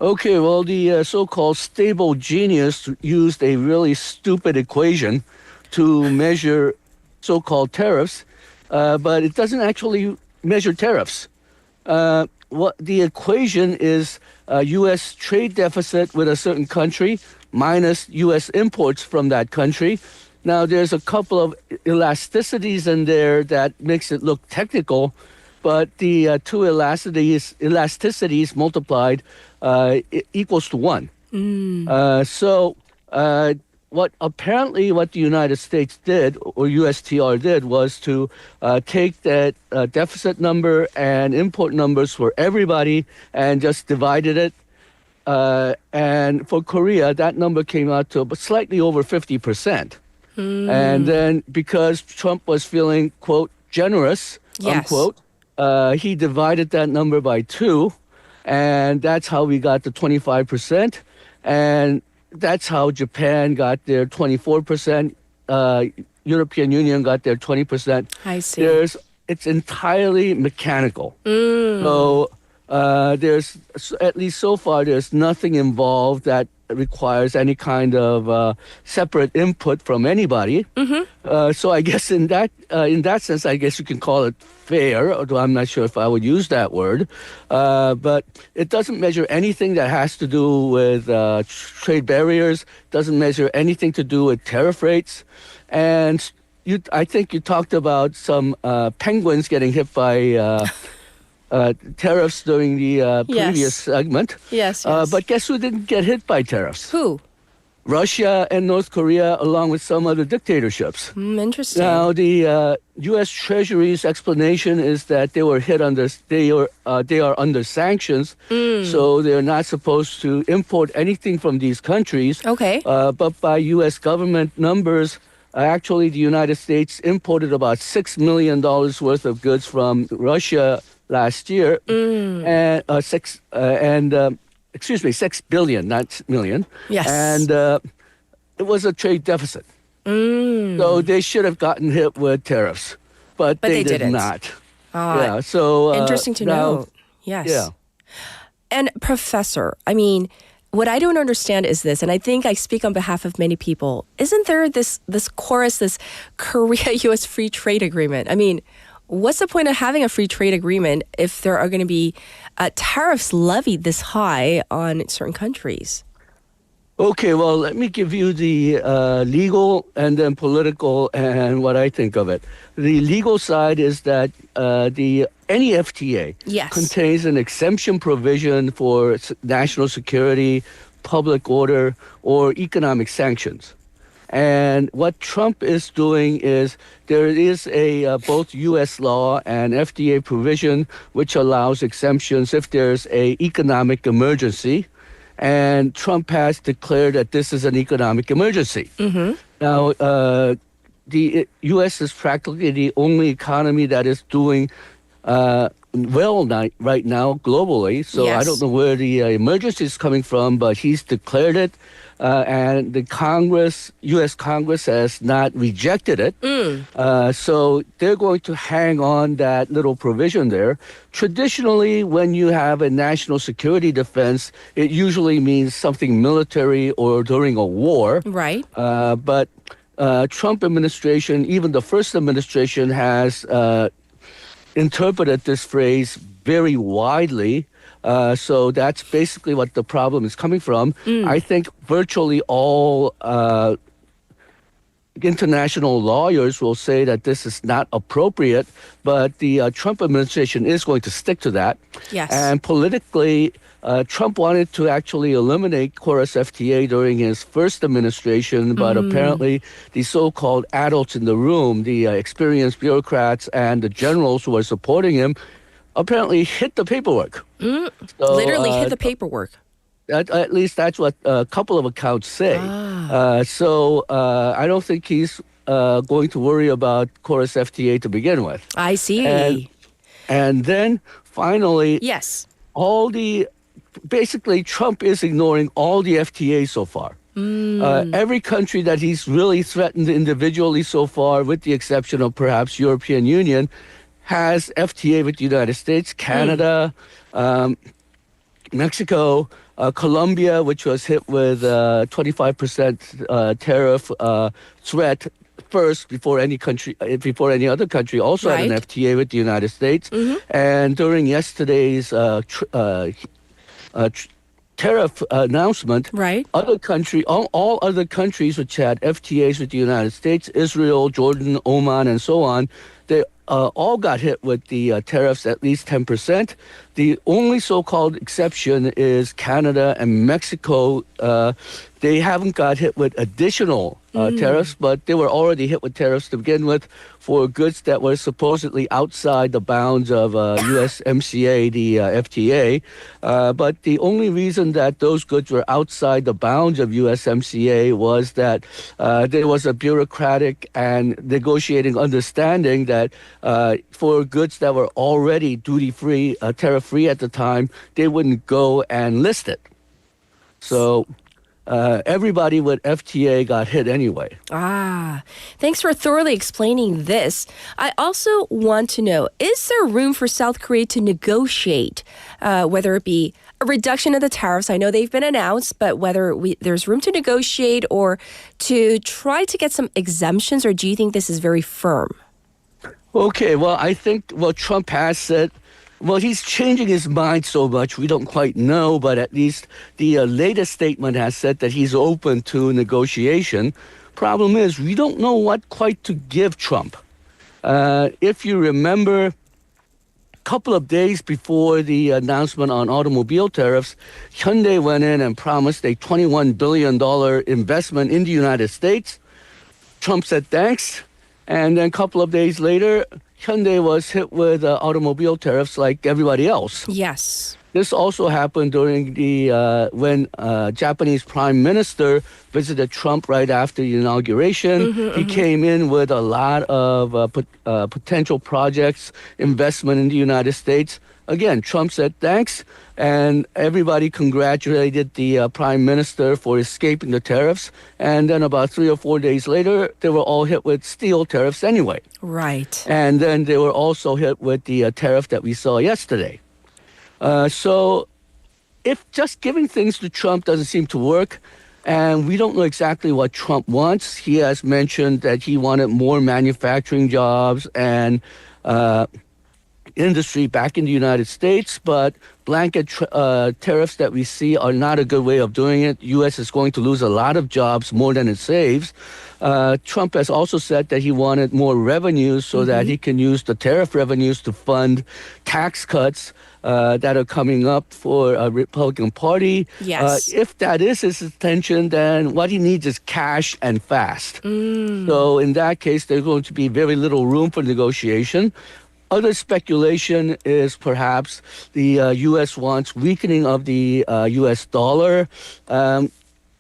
Okay, well, the so-called stable genius used a really stupid equation to measure so-called tariffs, but it doesn't actually measure tariffs. What the equation is U.S. trade deficit with a certain country minus U.S. imports from that country. Now, there's a couple of elasticities in there that makes it look technical, but the two elasticities multiplied equals to 1. What the United States did, or USTR did, was to take that deficit number and import numbers for everybody and just divided it. And for Korea, that number came out to slightly over 50%. And then because Trump was feeling, quote, generous, unquote, he divided that number by 2. And that's how we got the 25%. And that's how Japan got their 24%. European Union got their 20%. I see. It's entirely mechanical. So there's, at least so far, there's nothing involved that requires any kind of separate input from anybody. So I guess in that sense, I guess you can call it fair, although I'm not sure if I would use that word. But it doesn't measure anything that has to do with trade barriers, doesn't measure anything to do with tariff rates. And I think you talked about some penguins getting hit by tariffs during the previous segment. Yes. But guess who didn't get hit by tariffs? Who? Russia and North Korea, along with some other dictatorships. Interesting. Now, the U.S. Treasury's explanation is that they are under sanctions, so they're not supposed to import anything from these countries. Okay. But by U.S. government numbers, actually, the United States imported about $6 million worth of goods from Russia last year, and 6 billion, not million. Yes. And it was a trade deficit. So they should have gotten hit with tariffs, but they did didn't. not. Yeah. So interesting to know. Yes. Yeah. And Professor, I mean, what I don't understand is this, and I think I speak on behalf of many people. Isn't there this Korea-U.S. free trade agreement? I mean, what's the point of having a free trade agreement if there are going to be tariffs levied this high on certain countries? Okay, well, let me give you the legal and then political and what I think of it. The legal side is that any FTA contains an exemption provision for national security, public order, or economic sanctions. And what Trump is doing is there is a both U.S. law and FDA provision which allows exemptions if there's a economic emergency. And Trump has declared that this is an economic emergency. Now, the U.S. is practically the only economy that is doing well right now globally. So I don't know where the emergency is coming from, but he's declared it. And the U.S. Congress has not rejected it. So they're going to hang on that little provision there. Traditionally, when you have a national security defense, it usually means something military or during a war. Right. But Trump administration, even the first administration, has interpreted this phrase very widely. So that's basically what the problem is coming from. I think virtually all international lawyers will say that this is not appropriate, but the Trump administration is going to stick to that. Yes. And politically, Trump wanted to actually eliminate Chorus FTA during his first administration, but apparently the so-called adults in the room, the experienced bureaucrats and the generals who are supporting him, apparently hit the paperwork. So, literally hit the paperwork. At least that's what a couple of accounts say. So I don't think he's going to worry about Chorus FTA to begin with. I see. And then finally, basically Trump is ignoring all the FTA so far. Every country that he's really threatened individually so far, with the exception of perhaps European Union, has FTA with the United States, Canada, Mexico, Colombia, which was hit with 25% tariff threat first before any other country, also had an FTA with the United States. And during yesterday's tariff announcement, all other countries which had FTAs with the United States, Israel, Jordan, Oman, and so on, they all got hit with the tariffs at least 10%. The only so-called exception is Canada and Mexico. They haven't got hit with additional tariffs, but they were already hit with tariffs to begin with for goods that were supposedly outside the bounds of USMCA, the FTA. But the only reason that those goods were outside the bounds of USMCA was that there was a bureaucratic and negotiating understanding that for goods that were already duty-free, tariff-free at the time, they wouldn't go and list it. So everybody with FTA got hit anyway. Thanks for thoroughly explaining this. I also want to know, is there room for South Korea to negotiate, whether it be a reduction of the tariffs? I know they've been announced, but whether there's room to negotiate or to try to get some exemptions, or do you think this is very firm? Okay, well, I think what Trump has said, well, he's changing his mind so much, we don't quite know, but at least the latest statement has said that he's open to negotiation. Problem is, we don't know what quite to give Trump. If you remember, a couple of days before the announcement on automobile tariffs, Hyundai went in and promised a $21 billion investment in the United States. Trump said thanks. And then a couple of days later, Hyundai was hit with automobile tariffs like everybody else. Yes. This also happened during the when Japanese Prime Minister visited Trump right after the inauguration. He came in with a lot of potential projects, investment in the United States. Again, Trump said thanks, and everybody congratulated the Prime Minister for escaping the tariffs. And then about 3 or 4 days later, they were all hit with steel tariffs anyway. Right. And then they were also hit with the tariff that we saw yesterday. So if just giving things to Trump doesn't seem to work, and we don't know exactly what Trump wants. He has mentioned that he wanted more manufacturing jobs and industry back in the United States, but blanket tariffs that we see are not a good way of doing it. U.S. is going to lose a lot of jobs, more than it saves. Trump has also said that he wanted more revenues so that he can use the tariff revenues to fund tax cuts that are coming up for a Republican Party. Yes. If that is his intention, then what he needs is cash and fast. So in that case, there's going to be very little room for negotiation. Other speculation is perhaps the U.S. wants weakening of the U.S. dollar.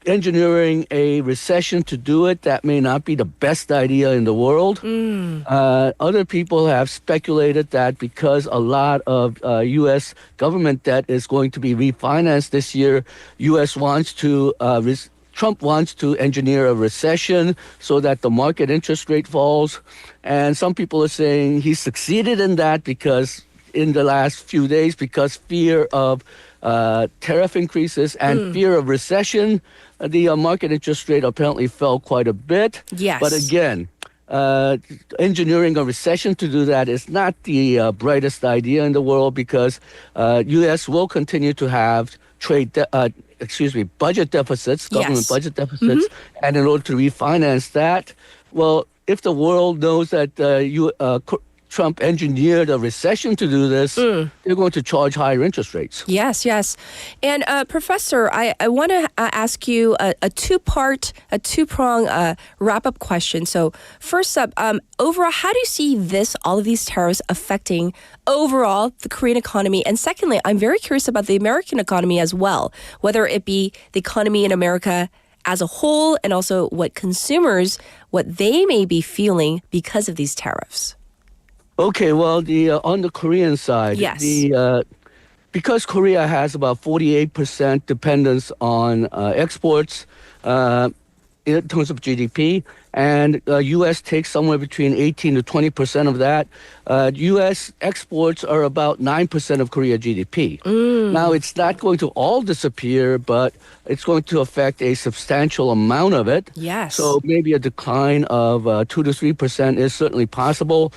Engineering a recession to do it, that may not be the best idea in the world. Other people have speculated that because a lot of U.S. government debt is going to be refinanced this year, Trump wants to engineer a recession so that the market interest rate falls. And some people are saying he succeeded in that because in the last few days, because fear of tariff increases and fear of recession, the market interest rate apparently fell quite a bit. Yes. But again, engineering a recession to do that is not the brightest idea in the world because U.S. will continue to have budget deficits, government budget deficits, and in order to refinance that, well, if the world knows that Trump engineered a recession to do this, they're going to charge higher interest rates. Yes, yes. And Professor, I want to ask you a two-prong wrap-up question. So first up, overall, how do you see all of these tariffs affecting overall the Korean economy? And secondly, I'm very curious about the American economy as well, whether it be the economy in America as a whole and also what consumers, what they may be feeling because of these tariffs. Okay, well, on the Korean side, yes. Because Korea has about 48% dependence on exports in terms of GDP, and U.S. takes somewhere between 18 to 20% of that. U.S. exports are about 9% of Korea GDP. Now, it's not going to all disappear, but it's going to affect a substantial amount of it. Yes. So maybe a decline of 2 to 3% is certainly possible.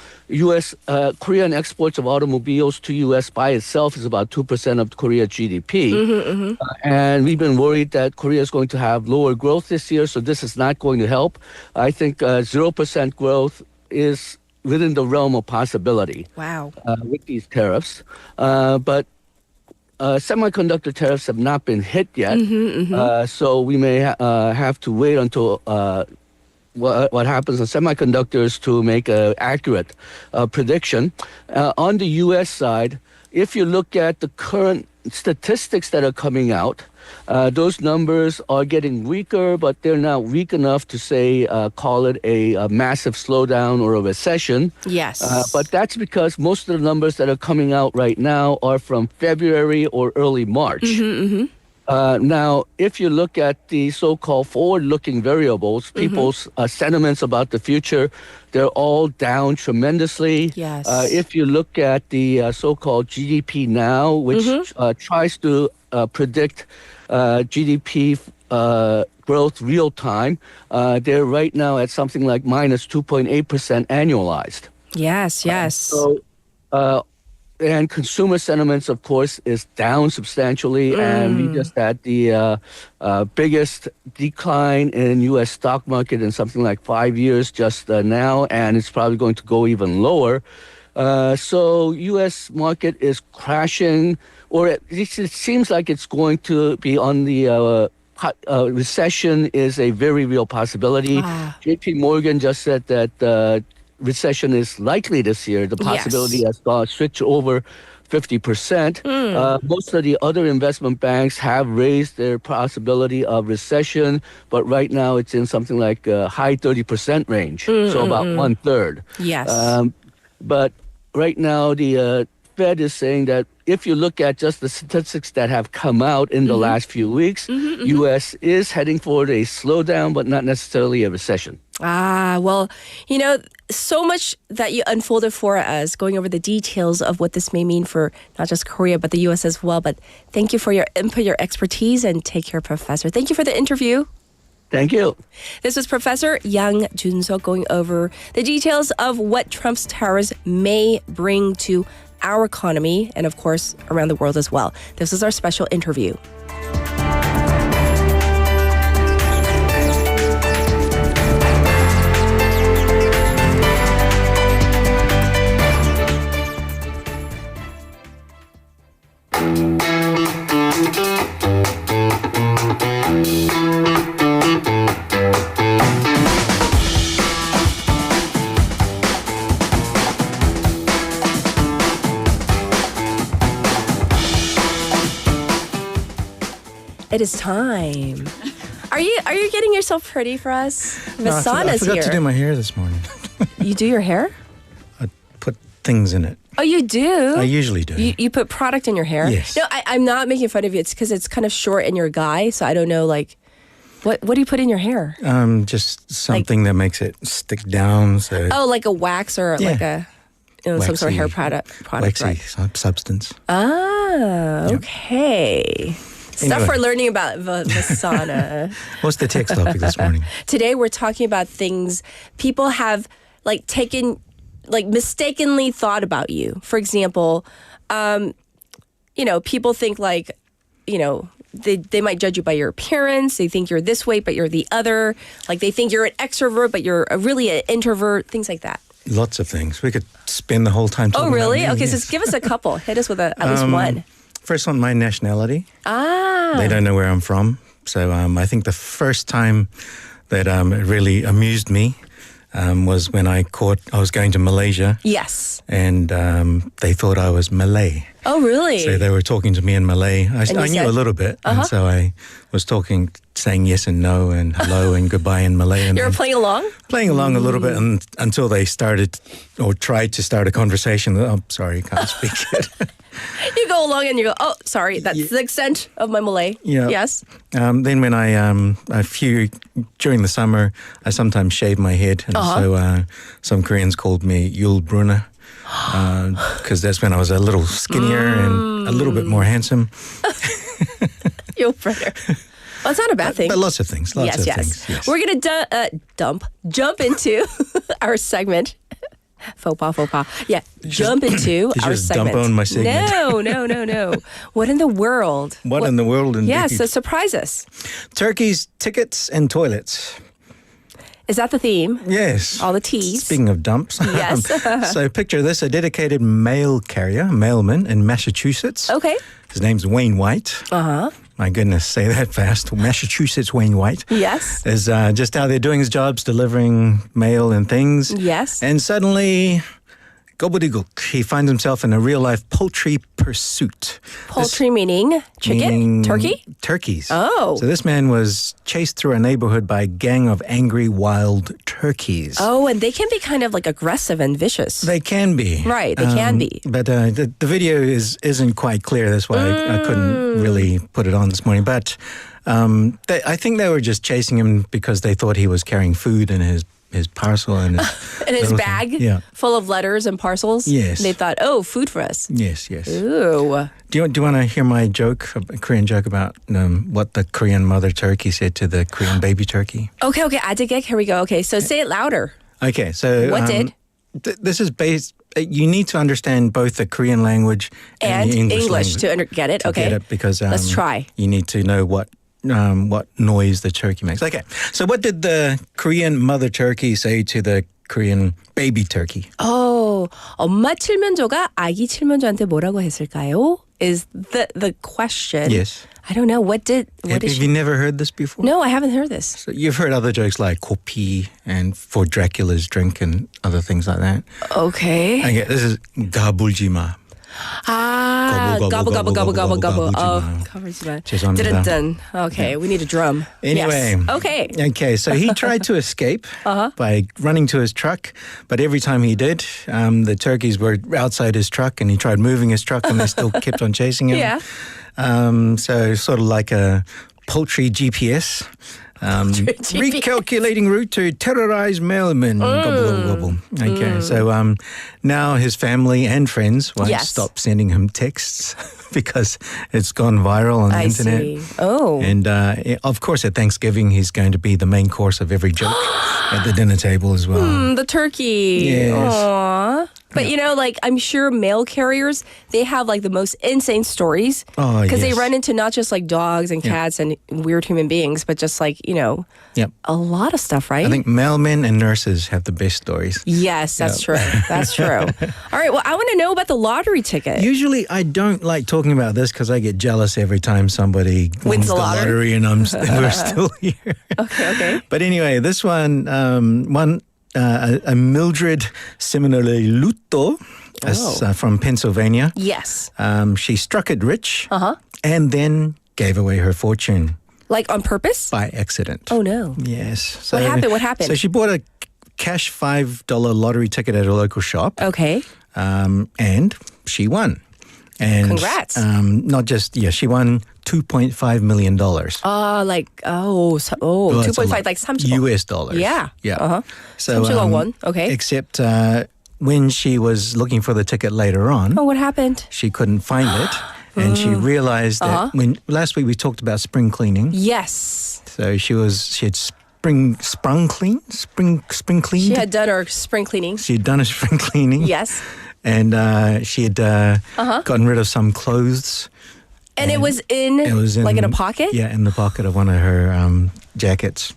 Korean exports of automobiles to U.S. by itself is about 2% of Korea's GDP. And we've been worried that Korea is going to have lower growth this year, so this is not going to help. I think 0% growth is within the realm of possibility. Wow. With these tariffs. But semiconductor tariffs have not been hit yet. So we may have to wait until what happens on semiconductors to make an accurate prediction. On the U.S. side, if you look at the current statistics that are coming out, those numbers are getting weaker, but they're not weak enough to say, call it a massive slowdown or a recession. Yes. But that's because most of the numbers that are coming out right now are from February or early March. Now, if you look at the so-called forward-looking variables, people's sentiments about the future, they're all down tremendously. Yes. If you look at the so-called GDP now, which tries to predict GDP growth real time, they're right now at something like minus 2.8% annualized. Yes, yes. So, and consumer sentiments, of course, is down substantially. And we just had the biggest decline in U.S. stock market in something like 5 years just now, and it's probably going to go even lower. So U.S. market is crashing, or it seems like it's going to be on the recession is a very real possibility. J.P. Morgan just said that recession is likely this year. The possibility has switched over 50%. Most of the other investment banks have raised their possibility of recession, but right now it's in something like high 30% range, so about 1/3. Yes. But right now the Fed is saying that if you look at just the statistics that have come out in the last few weeks, U.S. is heading for a slowdown, but not necessarily a recession. Well, so much that you unfolded for us, going over the details of what this may mean for not just Korea, but the U.S. as well. But thank you for your input, your expertise, and take care, Professor. Thank you for the interview. Thank you. This was Professor Yang Jun-seok going over the details of what Trump's tariffs may bring to our economy and, of course, around the world as well. This is our special interview. It is time. Are you getting yourself pretty for us? Vasana's I forgot here. to do my hair this morning. You do your hair? I put things in it. Oh, you do? I usually do. You put product in your hair? Yes. No, I'm not making fun of you. It's because it's kind of short and you're a guy, so I don't know, like, what do you put in your hair? Just something that makes it stick down. So Oh, like a wax or like a some sort of hair product waxy right? substance. Ah, okay. Stuff Anyway. we're learning about Vasana. What's the text topic this morning? Today we're talking about things people have mistakenly thought about you. For example, people think they might judge you by your appearance. They think you're this way, but you're the other. Like they think you're an extrovert, but you're really an introvert. Things like that. Lots of things. We could spend the whole time talking Oh, really? about me, Okay, yes. so give us a couple. Hit us with at least one. First one, my nationality. Ah. They don't know where I'm from. So I think the first time that it really amused me was when I was going to Malaysia. Yes. And they thought I was Malay. Oh, really? So they were talking to me in Malay. I knew a little bit. And so I was saying yes and no and hello and goodbye in Malay. And you were playing along? Playing along a little bit until they started or tried to start a conversation. Oh, sorry, can't speak it. You go along and you go, oh, sorry, that's the extent of my Malay. Yeah. Yes. Then when during the summer, I sometimes shave my head. And so some Koreans called me Yul Brunner because that's when I was a little skinnier and a little bit more handsome. Yul Brunner. Well, it's not a bad thing. But lots of things. Lots of yes. things. Yes. We're going to jump into our segment. Faux pas. Yeah, jump into Did our you just segment. dump on my segment? No. What in the world? What in the world? Indeed. Yeah, so surprise us. Turkeys, tickets, and toilets. Is that the theme? Yes. All the T's. Speaking of dumps. Yes. So picture this, a dedicated mailman in Massachusetts. Okay. His name's Wayne White. Uh-huh. My goodness, say that fast. Massachusetts Wayne White. Yes. Is just out there doing his jobs, delivering mail and things. Yes. And suddenly, gobbledygook, he finds himself in a real-life poultry pursuit. Poultry meaning chicken? Turkey? Turkeys. Oh. So this man was chased through a neighborhood by a gang of angry wild turkeys. Oh, and they can be kind of like aggressive and vicious. They can be. Right, they can be. But the video isn't quite clear. That's why I couldn't really put it on this morning. But I think they were just chasing him because they thought he was carrying food in his parcel and his bag full of letters and parcels. Yes. And they thought, oh, food for us. Yes. Ooh. Do you want to hear my joke, a Korean joke about what the Korean mother turkey said to the Korean baby turkey? Okay. 아직ek, here we go. Okay, so say it louder. Okay, so what did? This is based. You need to understand both the Korean language and the English language to get it. Okay, get it because let's try. You need to know what noise the turkey makes. Okay, so what did the Korean mother turkey say to the Korean baby turkey? 엄마 칠면조가 아기 칠면조한테 뭐라고 했을까요? Is the question? Yes. I don't know. Have you never heard this before? No, I haven't heard this. So you've heard other jokes like kopi and for Dracula's drink and other things like that. Okay. Okay, this is 가불지마. Gobble, gobble, gobble, gobble, gobble. 가불지마. 죄송합니다. Dun. Okay, we need a drum. Anyway. Yes. Okay, so he tried to escape by running to his truck, but every time he did, the turkeys were outside his truck and he tried moving his truck and they still kept on chasing him. Yeah. So sort of like a poultry GPS. Recalculating route to terrorize mailmen. Gobble, gobble, gobble. Okay, so now his family and friends won't stop sending him texts because it's gone viral on the internet. See. Oh. And of course, at Thanksgiving, he's going to be the main course of every joke at the dinner table as well. The turkey. Yes. Aww. But you know, like I'm sure mail carriers, they have like the most insane stories because they run into not just like dogs and cats and weird human beings, but just like, you know, a lot of stuff, right? I think mailmen and nurses have the best stories. Yes, that's true. That's true. All right, well, I want to know about the lottery ticket. Usually I don't like talking about this because I get jealous every time somebody wins the lottery and we're still here. Okay. But anyway, this one, a Mildred similarly Luto from Pennsylvania. Yes. She struck it rich and then gave away her fortune. Like on purpose? By accident. Oh, no. Yes. So, What happened? So she bought a cash $5 lottery ticket at a local shop. Okay. And she won. And congrats. Not just, she won $2.5 million. 2.5 like 30억. US dollars. Yeah. So 30억 won. Okay. Except when she was looking for the ticket later on. Oh, what happened? She couldn't find it. And she realized that when last week we talked about spring cleaning. Yes. So she had spring cleaned. She had done her spring cleaning. She had done her spring cleaning. Yes. And she had gotten rid of some clothes. And it was in like in a pocket? Yeah, in the pocket of one of her jackets.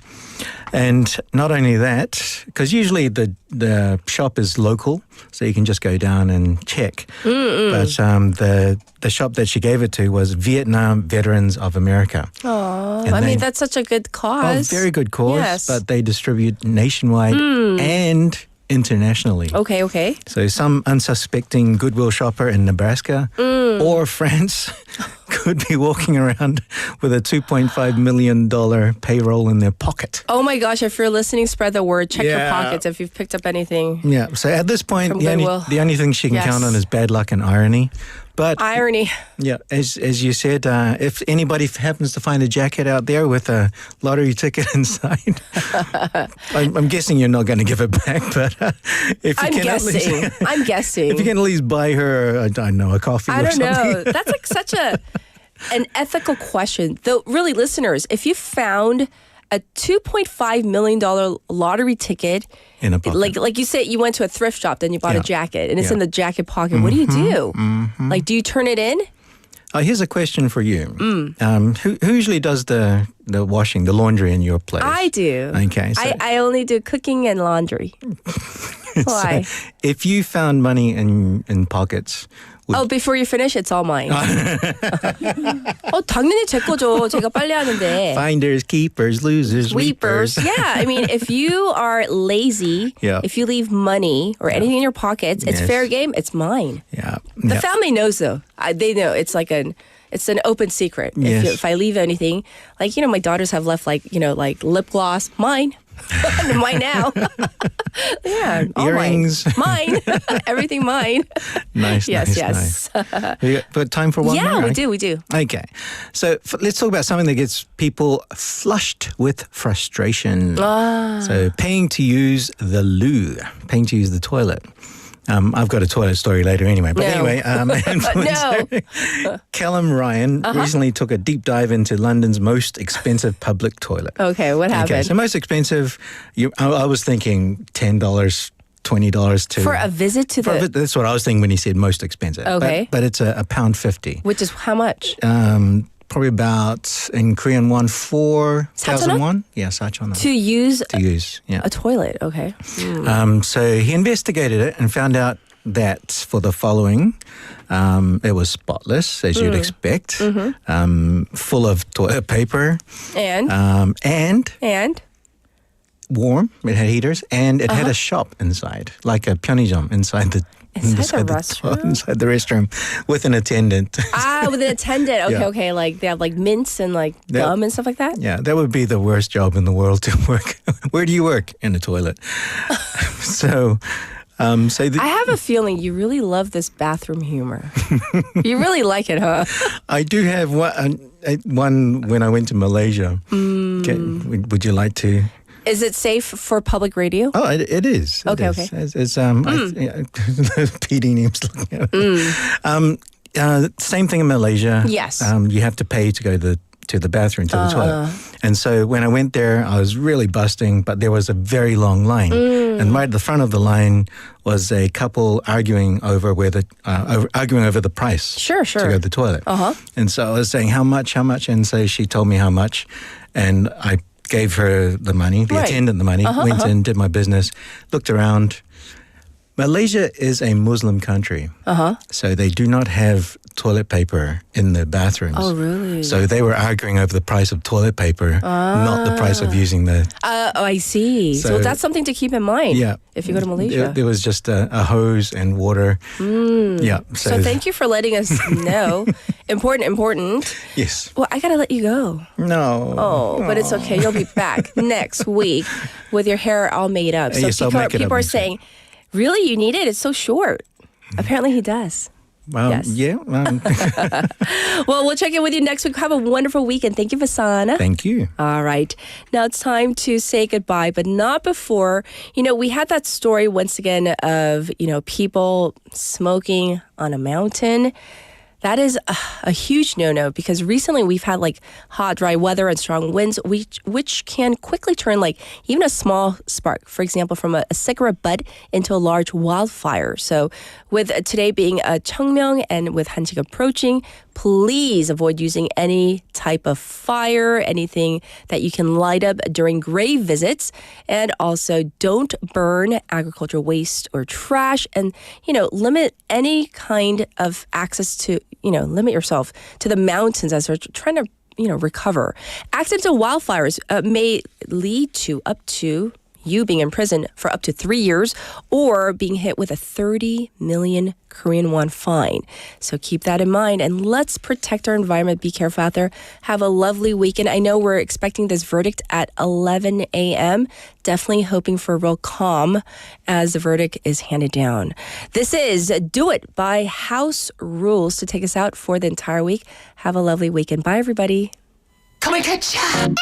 And not only that, because usually the shop is local, so you can just go down and check. But the shop that she gave it to was Vietnam Veterans of America. Oh, I mean, that's such a good cause. Very good cause, yes. But they distribute nationwide and internationally. Okay. So some unsuspecting Goodwill shopper in Nebraska or France could be walking around with a $2.5 million payroll in their pocket. Oh my gosh, if you're listening, spread the word. Check your pockets if you've picked up anything. Yeah, so at this point, the only thing she can count on is bad luck and irony. But irony. Yeah, as you said, if anybody happens to find a jacket out there with a lottery ticket inside, I'm guessing you're not going to give it back. But if you I'm guessing. If you can at least buy her, I don't know, a coffee. I don't something. know. That's like such an ethical question. Though, really, listeners, if you found a $2.5 million lottery ticket in a pocket. Like you said, you went to a thrift shop, then you bought a jacket, and it's in the jacket pocket. What do you do? Like, do you turn it in? Here's a question for you. Who usually does the washing, the laundry in your place? I do. Okay. So I only do cooking and laundry. Why? So if you found money in pockets. Before you finish, it's all mine. 당연히 제 거죠. 제가 빨래 하는데. Finders, keepers, losers, weepers. Yeah, I mean, if you are lazy, if you leave money or anything in your pockets, it's fair game. It's mine. Yeah. The family knows though. They know it's like it's an open secret. If I leave anything, like, my daughters have left like lip gloss, mine. Mine now. Yeah. Earrings. Mine. Everything mine. Nice. Yes. But time for one more? Yeah, we do. Okay. So let's talk about something that gets people flushed with frustration. So paying to use the loo, paying to use the toilet. I've got a toilet story later anyway. But anyway, Callum Ryan recently took a deep dive into London's most expensive public toilet. Okay, what happened? Okay, so most expensive, I was thinking $10, $20 to... For a visit to the... That's what I was thinking when he said most expensive. Okay. But it's £1.50. Which is how much? Probably about, in Korean won, 4,000 won. Yeah, 사천원. To use a toilet, okay. So he investigated it and found out that for the following, it was spotless, as you'd expect, full of toilet paper. And warm, it had heaters, and it had a shop inside, like a 편의점 inside the restroom with an attendant. With an attendant. Okay. Like they have like mints and like gum and stuff like that? Yeah, that would be the worst job in the world to work. Where do you work? In the toilet. So I have a feeling you really love this bathroom humor. You really like it, huh? I do have one when I went to Malaysia. Would you like to? Is it safe for public radio? Oh, it is. Okay, it is. It's PD names looking at it. Same thing in Malaysia. Yes. You have to pay to go to the bathroom, to the toilet. And so when I went there, I was really busting, but there was a very long line. And right at the front of the line was a couple arguing over the price. Sure. To go to the toilet. And so I was saying, how much? And so she told me how much. And I gave her the money, the attendant the money, went in, did my business, looked around. Malaysia is a Muslim country. So they do not have toilet paper in the bathrooms. Oh, really? So they were arguing over the price of toilet paper, not the price of using the... I see. So that's something to keep in mind if you go to Malaysia. There was just a hose and water. Yeah. So thank you for letting us know. Important. Yes. Well, I got to let you go. No. Oh, but it's okay. You'll be back next week with your hair all made up. So yes, people are saying, really, you need it? It's so short. Apparently he does. Yes. Yeah. Well, we'll check in with you next week. Have a wonderful week, and thank you, Vasana. Thank you. All right. Now it's time to say goodbye, but not before. We had that story once again of, people smoking on a mountain. That is a huge no-no because recently we've had hot, dry weather and strong winds, which can quickly turn even a small spark, for example, from a cigarette butt into a large wildfire. So with today being Cheongmyeong and with Hanjik approaching, please avoid using any type of fire, anything that you can light up during grave visits. And also don't burn agricultural waste or trash and, limit any kind of access to, limit yourself to the mountains as they're trying to, recover. Accidental wildfires may lead to up to you being in prison for up to 3 years or being hit with a 30 million Korean won fine. So keep that in mind and let's protect our environment. Be careful out there. Have a lovely weekend. I know we're expecting this verdict at 11 a.m. Definitely hoping for a real calm as the verdict is handed down. This is Do It by House Rules to take us out for the entire week. Have a lovely weekend. Bye, everybody. Come and catch ya!